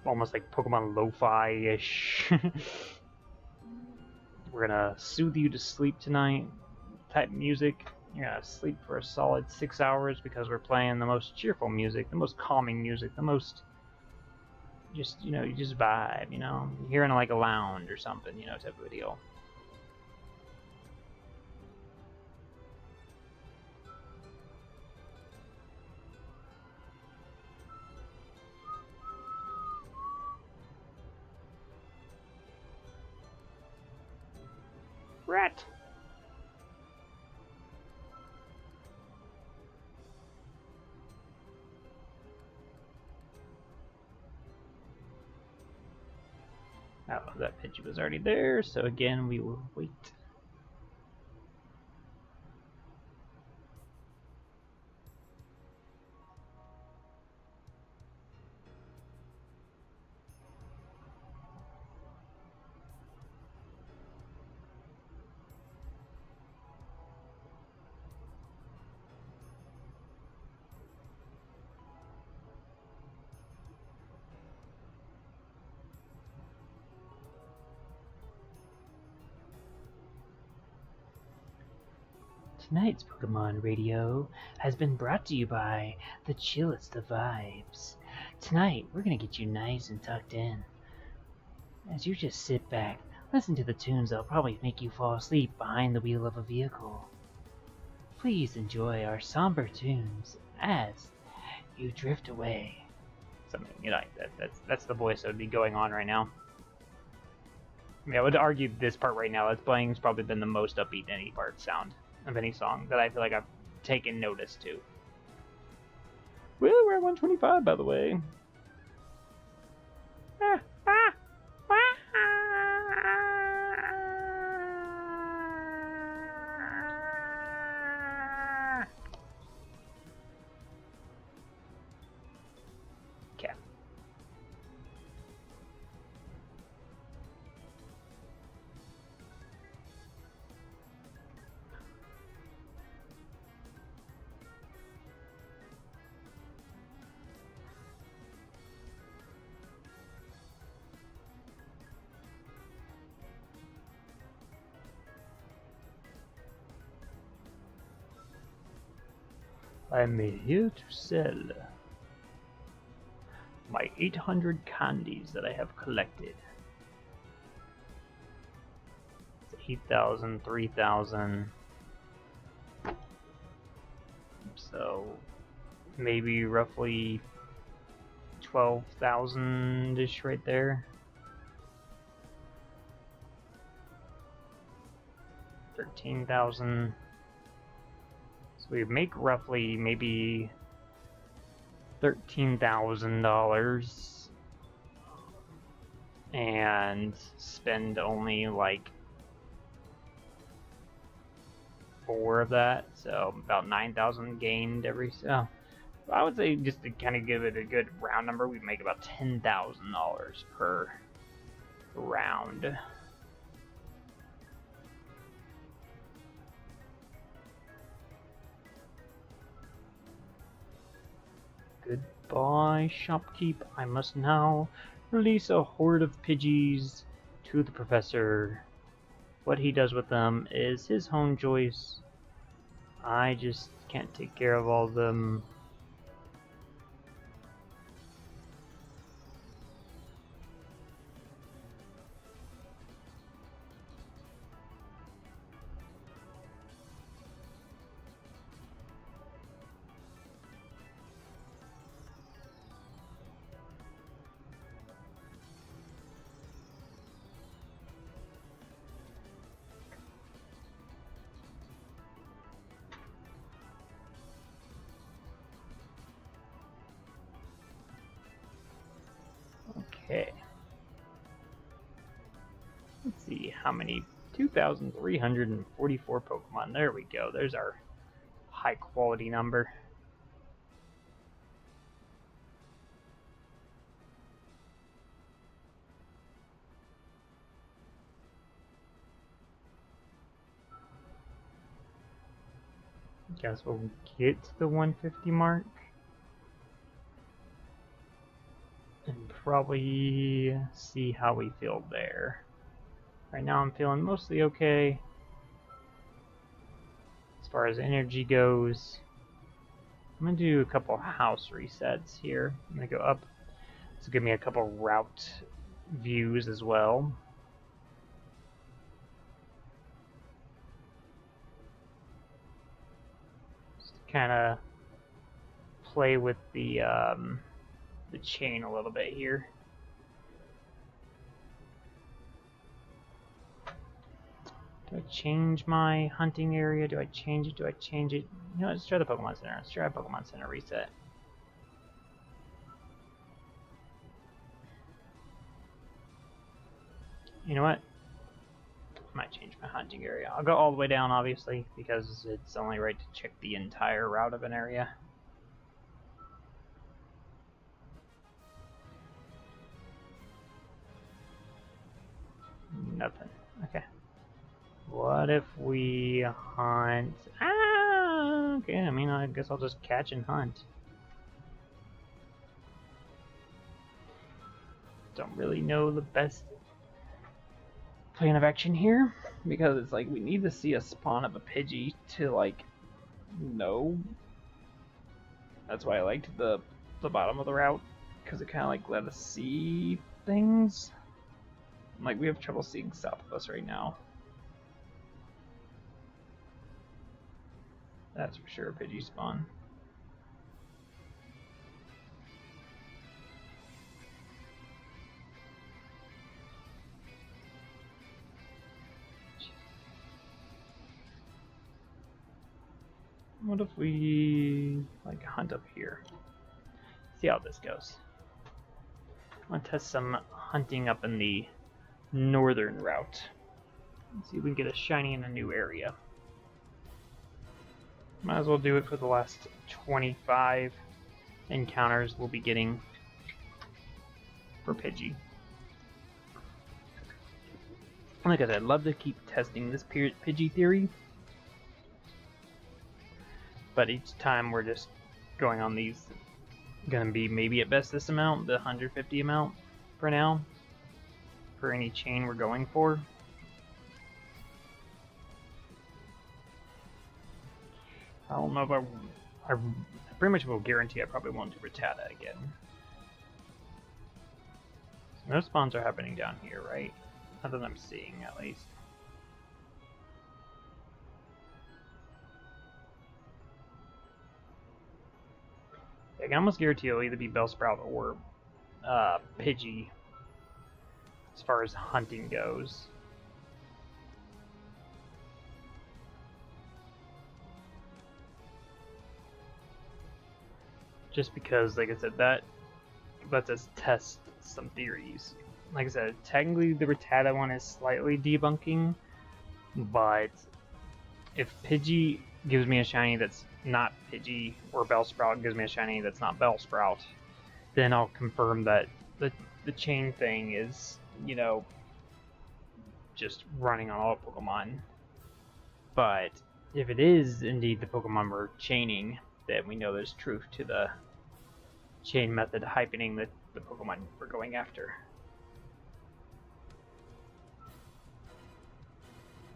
almost like Pokemon lo-fi-ish. We're gonna soothe you to sleep tonight. Type music. You're gonna sleep for a solid 6 hours because we're playing the most cheerful music, the most calming music, the most just, you know, you just vibe, you know? You're in like a lounge or something, you know, type of a deal. Rat! Oh, that Pidgey was already there, so again we will wait. Tonight's Pokemon Radio has been brought to you by the chillest of vibes. Tonight, we're gonna get you nice and tucked in. As you just sit back, listen to the tunes that'll probably make you fall asleep behind the wheel of a vehicle. Please enjoy our somber tunes as you drift away. Something, you know, that's the voice that would be going on right now. I mean, I would argue this part right now that's playing has probably been the most upbeat any part sound of any song that I feel like I've taken notice to. Well, we're at 125, by the way. Okay. I'm here to sell my 800 candies that I have collected. It's 8,000, 3,000. So maybe roughly 12,000-ish right there. 13,000. So we make roughly maybe $13,000 and spend only like 4 of that, so about 9,000 gained every. So I would say, just to kind of give it a good round number, we'd make about $10,000 per round. Goodbye, shopkeep. I must now release a horde of Pidgeys to the professor. What he does with them is his own choice. I just can't take care of all of them. Okay. Let's see how many. 2,344 Pokemon. There we go. There's our high quality number. Guess we'll get to the 150 mark. And probably see how we feel there. Right now I'm feeling mostly okay. As far as energy goes, I'm going to do a couple house resets here. I'm going to go up. This will give me a couple route views as well. Just to kind of play with the chain a little bit here. Do I change my hunting area? Do I change it? Do I change it? You know, let's try the Pokemon Center. Let's try Pokemon Center reset. You know what? I might change my hunting area. I'll go all the way down, obviously, because it's only right to check the entire route of an area. Nothing. Okay. What if we hunt? Ah, okay. I mean, I guess I'll just catch and hunt. Don't really know the best plan of action here, because it's like we need to see a spawn of a Pidgey to like know. That's why I liked the bottom of the route, because it kind of like let us see things. Like we have trouble seeing south of us right now. That's for sure a Pidgey spawn. What if we like hunt up here? See how this goes. I want to test some hunting up in the northern route. Let's see if we can get a shiny in a new area. Might as well do it for the last 25 encounters we'll be getting for Pidgey. Like I said, I'd love to keep testing this Pidgey theory, but each time we're just going on these, gonna be maybe at best this amount, the 150 amount for now, for any chain we're going for. I don't know if I pretty much will guarantee I probably won't do Rattata again. So no spawns are happening down here, right? Not that I'm seeing, at least. I can almost guarantee it'll either be Bellsprout or Pidgey as far as hunting goes. Just because, like I said, that lets us test some theories. Like I said, technically the Rattata one is slightly debunking, but if Pidgey gives me a shiny that's not Pidgey, or Bellsprout gives me a shiny that's not Bellsprout, then I'll confirm that the chain thing is, you know, just running on all Pokemon. But if it is indeed the Pokemon we're chaining, then we know there's truth to the chain method hypening the Pokemon we're going after.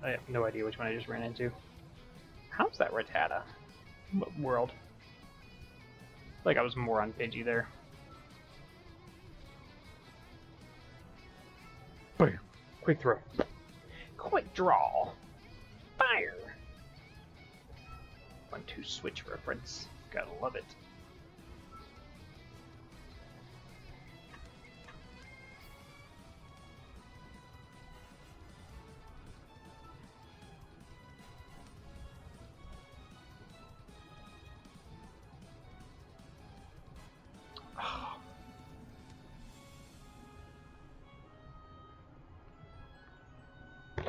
I have no idea which one I just ran into. How's that Rattata? What world? Like I was more on Pidgey there. Boom! Quick throw. Quick draw. Fire! 1-2 switch reference. Gotta love it.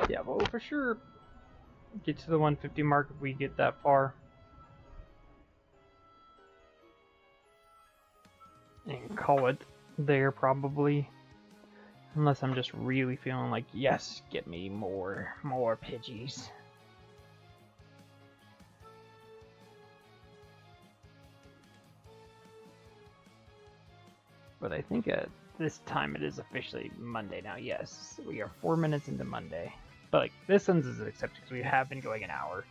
Yeah, we'll for sure get to the 150 mark if we get that far. And call it there, probably. Unless I'm just really feeling like, yes, get me more Pidgeys. But I think at this time it is officially Monday now. Yes, we are 4 minutes into Monday. But like this one's is accepted because we have been going an hour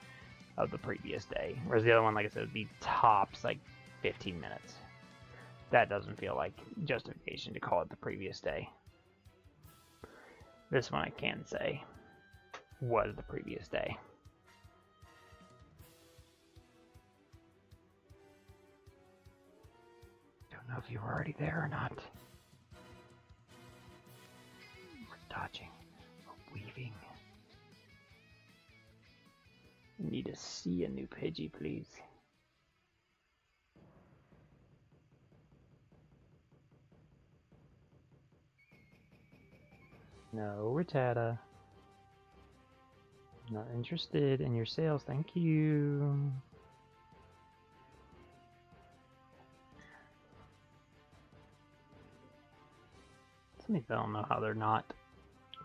of the previous day. Whereas the other one, like I said, would be tops like 15 minutes. That doesn't feel like justification to call it the previous day. This one I can say was the previous day. Don't know if you were already there or not. We're dodging, we're weaving. need to see a new Pidgey, please. No, Rattata. Not interested in your sales, thank you. Some people don't know how they're not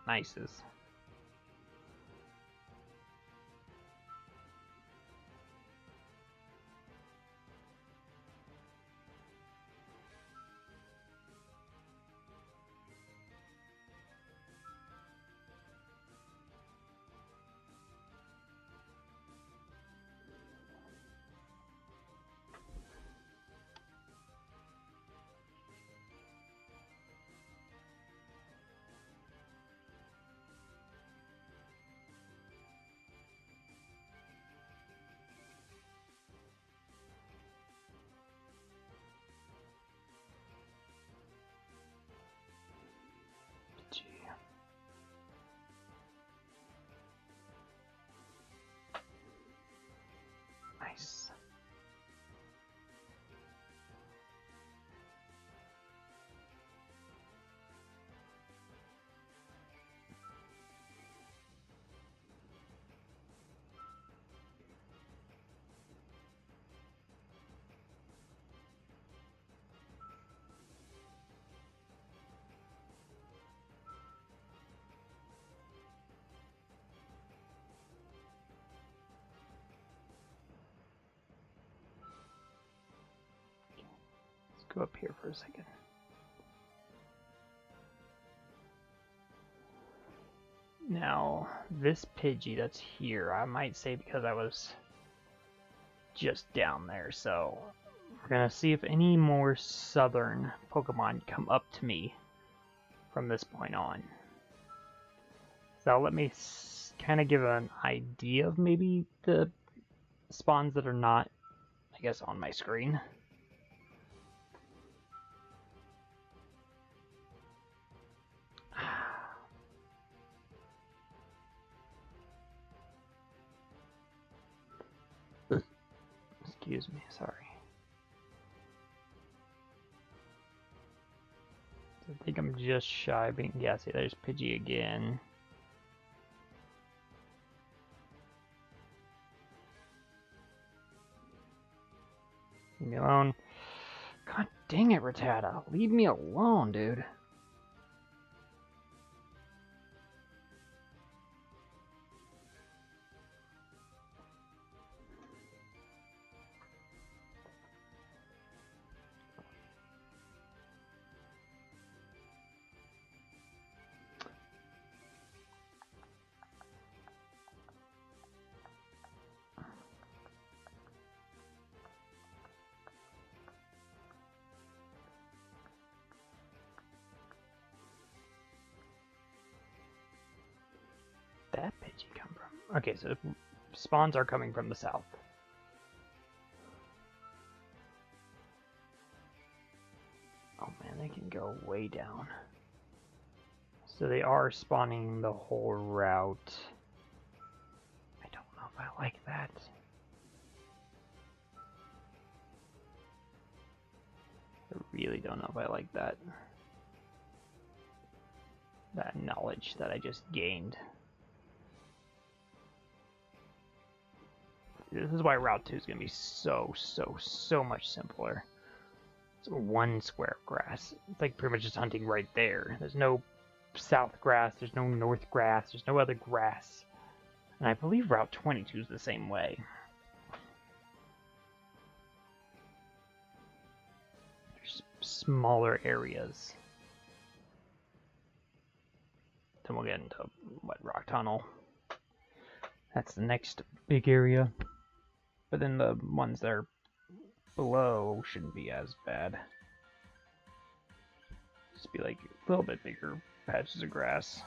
nices. Nice. Go up here for a second. Now, this Pidgey that's here, I might say because I was just down there, so we're gonna see if any more southern Pokemon come up to me from this point on. So that'll let me kind of give an idea of maybe the spawns that are not, I guess, on my screen. Excuse me, sorry. I think I'm just shy of being... Yeah, see, there's Pidgey again. Leave me alone. God dang it, Rattata. Leave me alone, dude. That Pidgey come from? Okay, so spawns are coming from the south. Oh man, they can go way down. So they are spawning the whole route. I don't know if I like that. I really don't know if I like that. That knowledge that I just gained. This is why Route 2 is going to be so much simpler. It's one square of grass. It's like pretty much just hunting right there. There's no south grass, there's no north grass, there's no other grass. And I believe Route 22 is the same way. There's smaller areas. Then we'll get into Wet Rock Tunnel. That's the next big area. But then the ones that are below shouldn't be as bad. Just be like a little bit bigger patches of grass.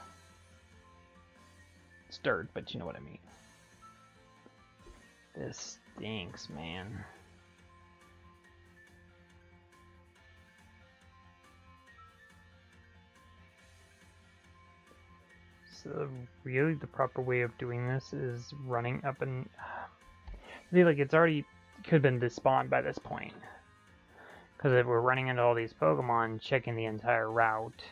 It's dirt, but you know what I mean. This stinks, man. So really the proper way of doing this is running up and... I feel like it's already could have been despawned by this point. Because if we're running into all these Pokemon, checking the entire route.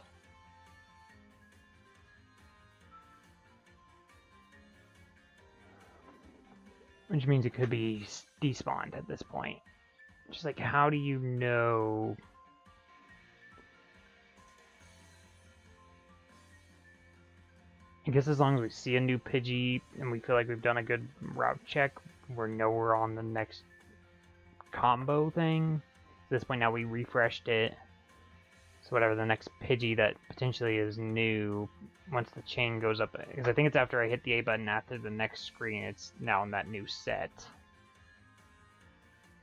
Which means it could be despawned at this point. Just like, how do you know? I guess as long as we see a new Pidgey and we feel like we've done a good route check, we know we're on the next combo thing. At this point now we refreshed it. So whatever the next Pidgey that potentially is new, once the chain goes up, because I think it's after I hit the A button after the next screen, it's now in that new set.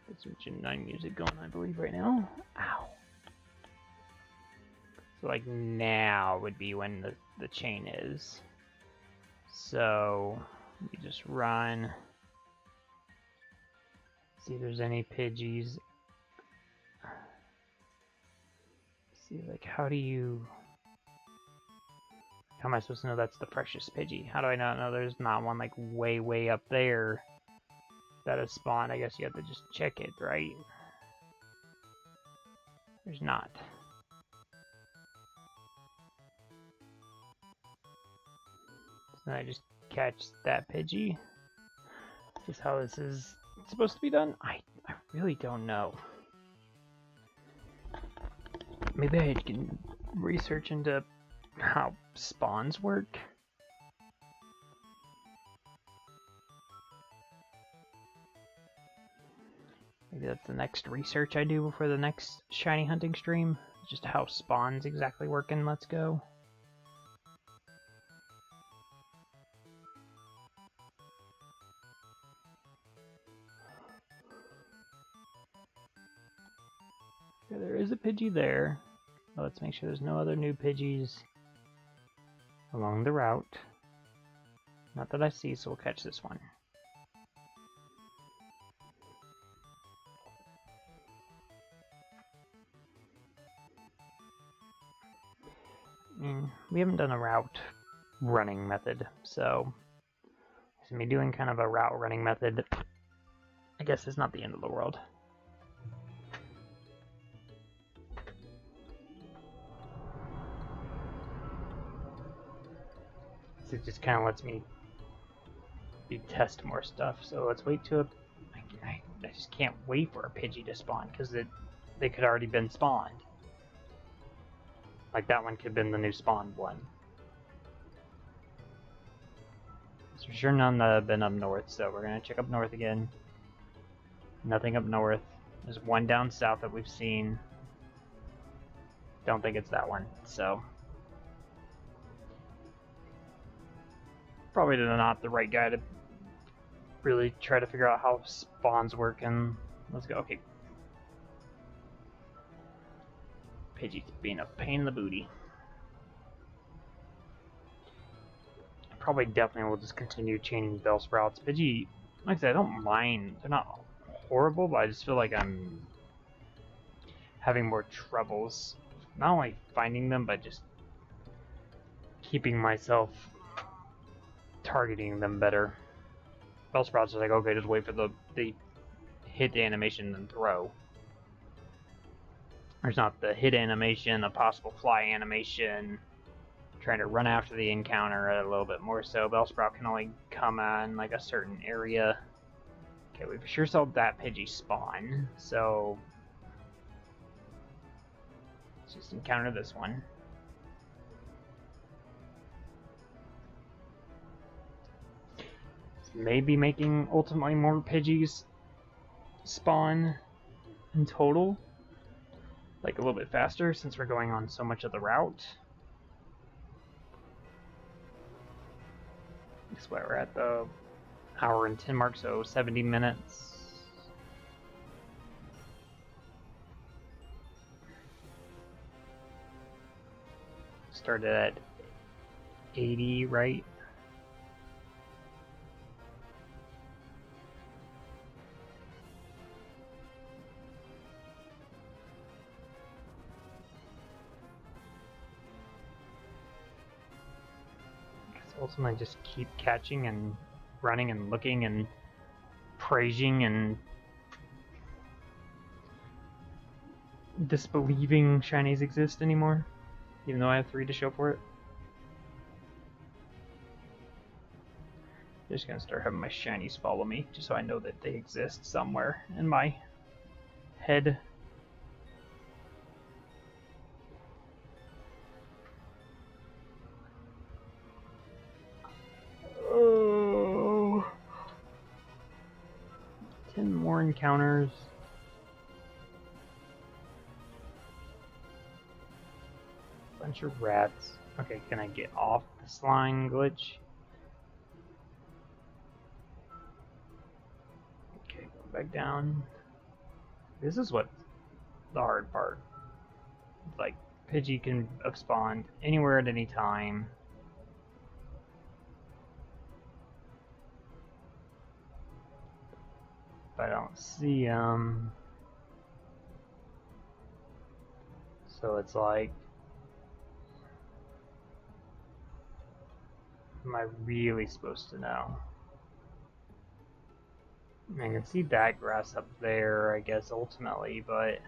There's some Gen 9 music going, I believe, right now. Ow. So like now would be when the chain is. So we just run. See if there's any Pidgeys. See, like, how am I supposed to know that's the freshest Pidgey? How do I not know there's not one like way up there that is spawned? I guess you have to just check it, right? There's not. So I just catch that Pidgey. Is this how this is supposed to be done? I really don't know. Maybe I can research into how spawns work. Maybe that's the next research I do before the next shiny hunting stream. Just how spawns exactly work in Let's Go. Okay, there is a Pidgey there. Well, let's make sure there's no other new Pidgeys along the route. Not that I see, so we'll catch this one. We haven't done a route running method, so me doing kind of a route running method, I guess, is not the end of the world. So it just kind of lets me test more stuff. So let's wait to I just can't wait for a Pidgey to spawn because they could already been spawned. Like that one could have been the new spawned one. So for sure none that have been up north, so we're gonna check up north again. Nothing up north. There's one down south that we've seen. Don't think it's that one, so probably not the right guy to really try to figure out how spawns work. And let's go. Okay. Pidgey's being a pain in the booty. Probably definitely will just continue chaining Bellsprouts. Pidgey, like I said, I don't mind. They're not horrible, but I just feel like I'm having more troubles. Not only finding them, but just keeping myself targeting them better. Bellsprouts is like, okay, just wait for the hit animation and throw. There's not the hit animation, the possible fly animation, trying to run after the encounter a little bit more so. Bellsprout can only come on like a certain area. Okay, we for sure saw that Pidgey spawn, so let's just encounter this one. Maybe making ultimately more Pidgeys spawn in total, like a little bit faster since we're going on so much of the route. That's why we're at the hour and 10 mark, so 70 minutes. Started at 80, right? Ultimately just keep catching and running and looking and praising and disbelieving shinies exist anymore, even though I have 3 to show for it. I'm just gonna start having my shinies follow me, just so I know that they exist somewhere in my head. Oh, 10 more encounters. Bunch of rats. Okay, can I get off the slime glitch? Okay, go back down. This is what the hard part. It's like Pidgey can have spawned anywhere at any time. But I don't see him. So it's like, am I really supposed to know? I can see that grass up there, I guess, ultimately, but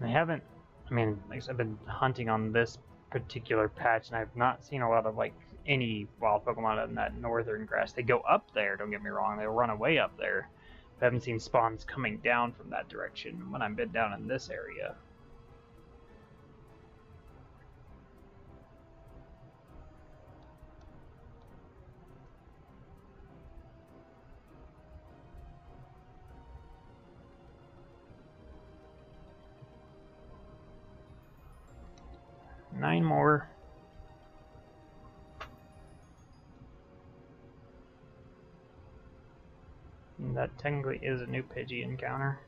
I haven't, I mean, like I said, I've been hunting on this particular patch, and I've not seen a lot of, like, any wild Pokemon in that northern grass. They go up there, don't get me wrong, they run away up there. I haven't seen spawns coming down from that direction when I've been down in this area. Nine more. And that technically is a new Pidgey encounter.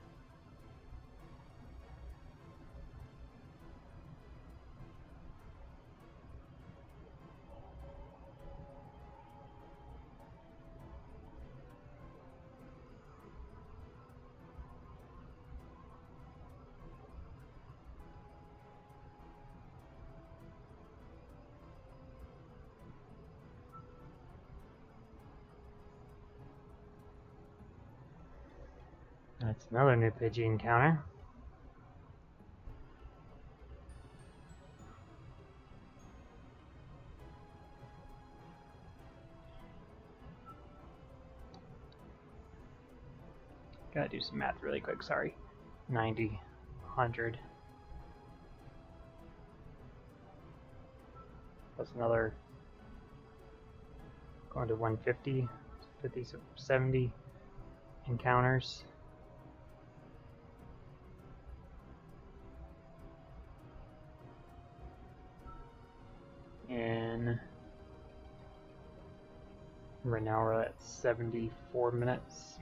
That's another new Pidgey encounter. Gotta do some math really quick, sorry. 90, 100. Plus another, going to 150, 50, 70 encounters. And right now we're at 74 minutes.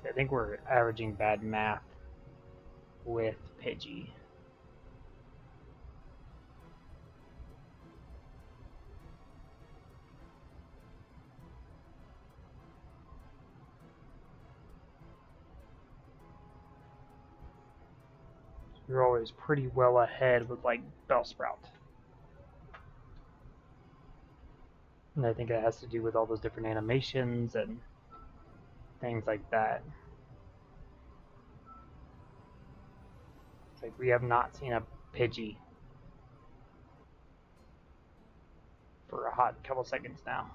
I think we're averaging bad math with Pidgey. You're always pretty well ahead with like Bellsprout. And I think it has to do with all those different animations and things like that. It's like we have not seen a Pidgey for a hot couple seconds now.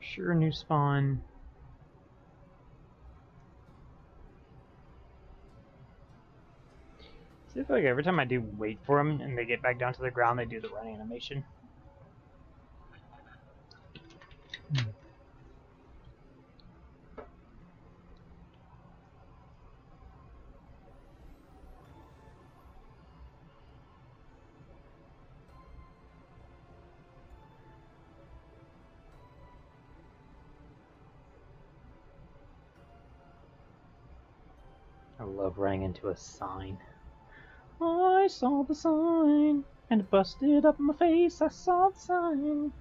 Sure, new spawn. See if like every time I do wait for them and they get back down to the ground, they do the run animation. I love running into a sign. I saw the sign, and it busted up my face. I saw the sign.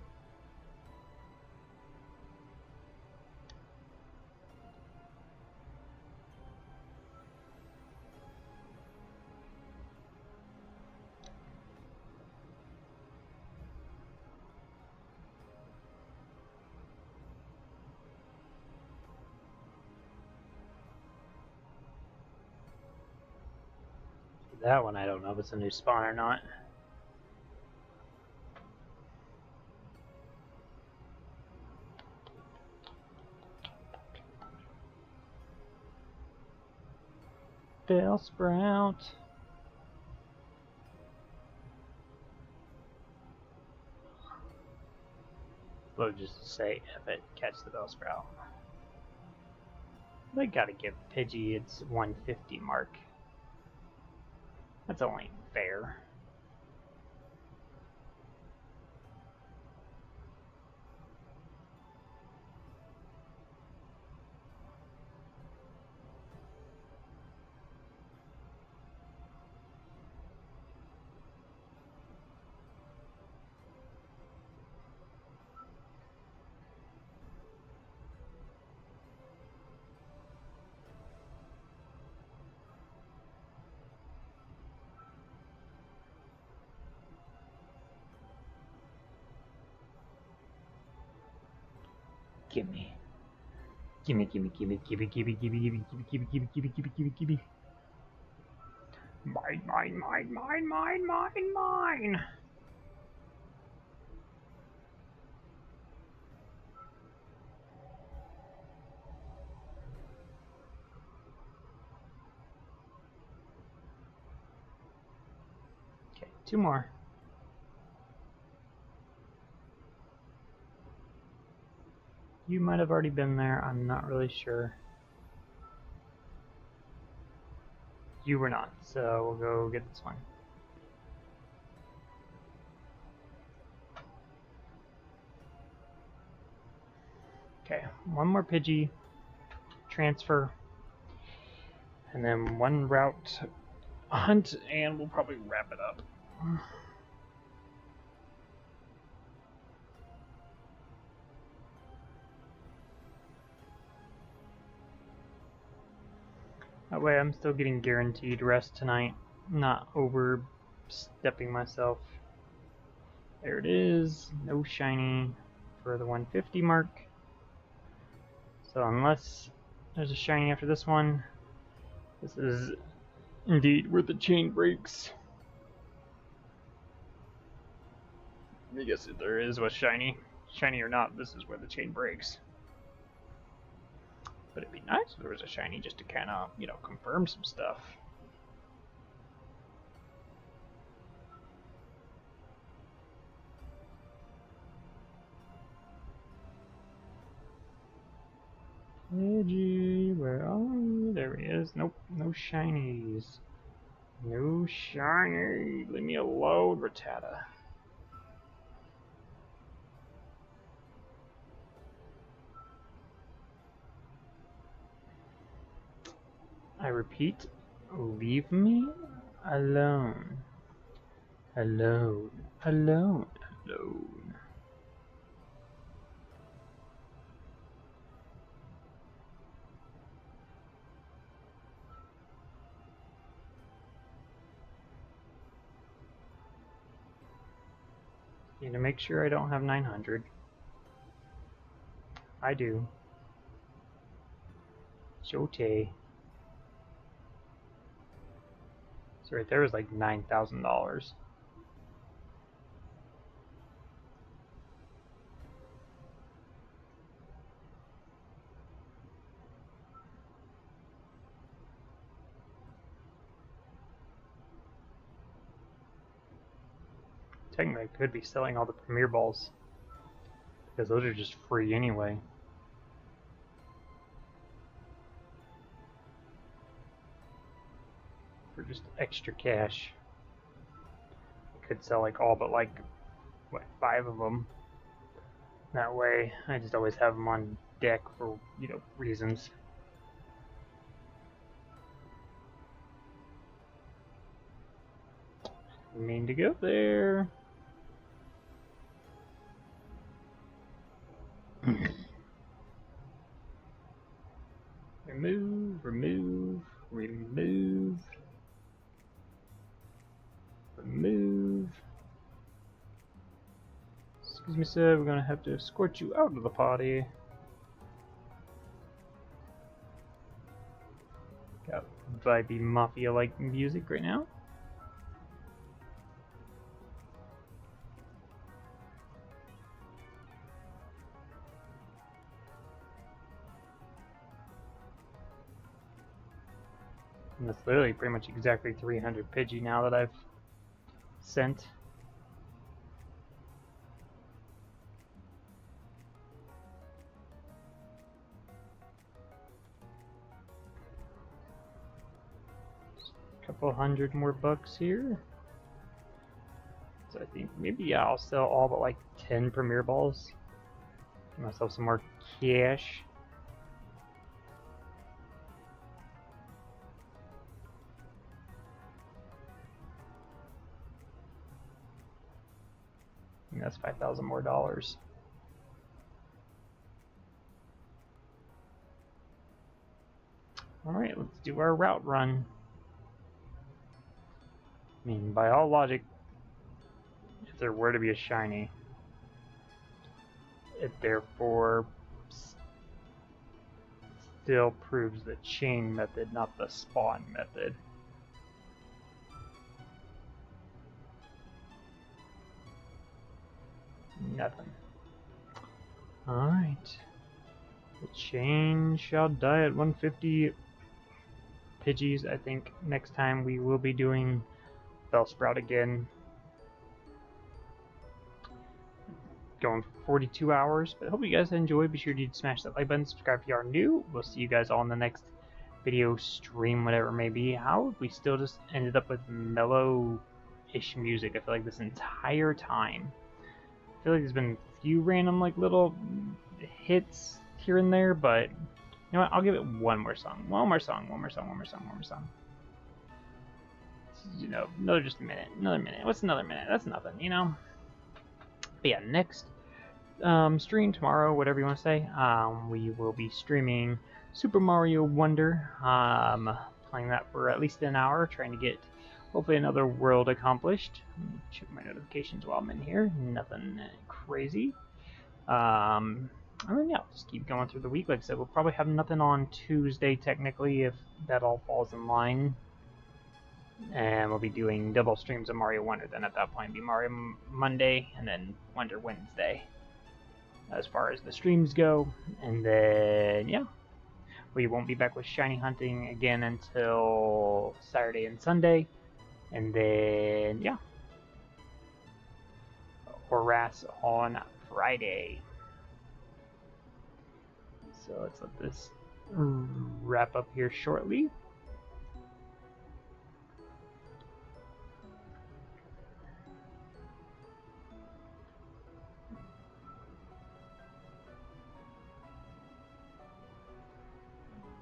That one I don't know if it's a new spawn or not. Bellsprout. Well, just to say, F it, catch the Bellsprout. I gotta give Pidgey its 150 mark. That's only fair. Gimme. Gimme, gimme, gimme, gimme, gimme, gimme, gimme, gimme, gimme, gimme, gimme, gimme, gimme, gimme. Mine, mine, mine, mine, mine, mine, mine. Okay, 2 more. You might have already been there, I'm not really sure. You were not, so we'll go get this one. Okay, 1 more Pidgey, transfer, and then 1 route hunt, and we'll probably wrap it up. That way I'm still getting guaranteed rest tonight, not overstepping myself. There it is, no shiny for the 150 mark. So unless there's a shiny after this one, this is indeed where the chain breaks. I guess if there is a shiny or not, this is where the chain breaks. But it'd be nice if there was a shiny just to kind of, you know, confirm some stuff. Pidgey, where are you? There he is. Nope, no shinies. No shiny. Leave me alone, Rattata. I repeat, leave me alone. Alone. Alone. Alone. Need to make sure I don't have 900. I do. Shote. So right there was like $9,000. Technically, I could be selling all the Premier Balls, because those are just free anyway. For just extra cash. I could sell like all but like, what, 5 of them. That way, I just always have them on deck for, you know, reasons. Mean to go there. Remove, remove, remove, remove. Excuse me, sir, we're gonna have to escort you out of the party. Got vibey mafia-like music right now. And that's literally pretty much exactly 300 Pidgey now that I've sent. Couple hundred more bucks here. So I think maybe yeah, I'll sell all but like 10 Premier Balls. Get myself some more cash. And that's 5,000 more dollars. Alright, let's do our route run. I mean, by all logic, if there were to be a shiny, it therefore still proves the chain method, not the spawn method. Nothing. Alright. The chain shall die at 150 Pidgeys. I think next time we will be doing Bellsprout again. Going for 42 hours, but I hope you guys enjoyed. Be sure to smash that like button, subscribe if you are new. We'll see you guys all in the next video, stream, whatever it may be. How we still just ended up with mellow-ish music, I feel like, this entire time. I feel like there's been a few random like little hits here and there, but you know what? I'll give it one more song. One more song. You know, another just a minute. Another minute. What's another minute? That's nothing, you know? But yeah, next stream tomorrow, whatever you want to say, we will be streaming Super Mario Wonder. Playing that for at least an hour, trying to get hopefully another world accomplished. Check my notifications while I'm in here. Nothing crazy. And then yeah, just keep going through the week. Like I said, we'll probably have nothing on Tuesday technically if that all falls in line. And we'll be doing double streams of Mario Wonder. Then at that point, it'll be Mario Monday and then Wonder Wednesday, as far as the streams go. And then yeah, we won't be back with shiny hunting again until Saturday and Sunday. And then yeah, Horas on Friday. So let's let this wrap up here shortly.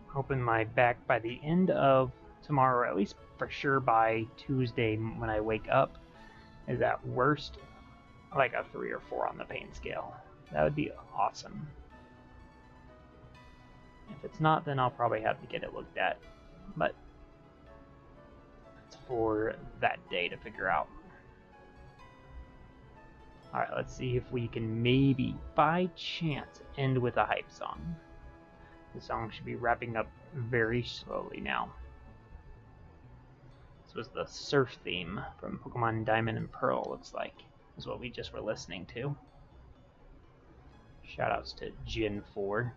Hoping my back by the end of tomorrow, or at least for sure by Tuesday when I wake up, is at worst like a 3 or 4 on the pain scale. That would be awesome. If it's not, then I'll probably have to get it looked at, but it's for that day to figure out. Alright, let's see if we can maybe, by chance, end with a hype song. The song should be wrapping up very slowly now. This was the surf theme from Pokemon Diamond and Pearl, looks like, is what we just were listening to. Shoutouts to Gen 4.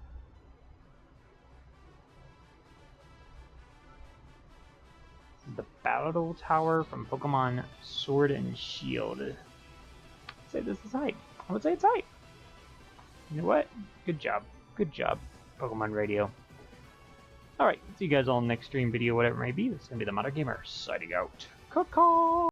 This is the Battle Tower from Pokemon Sword and Shield. I'd say this is hype. I would say it's hype. You know what? Good job. Good job, Pokemon Radio. Alright, see you guys all in the next stream video, whatever it may be. This is going to be the Modern Gamer signing out. Caw-caw!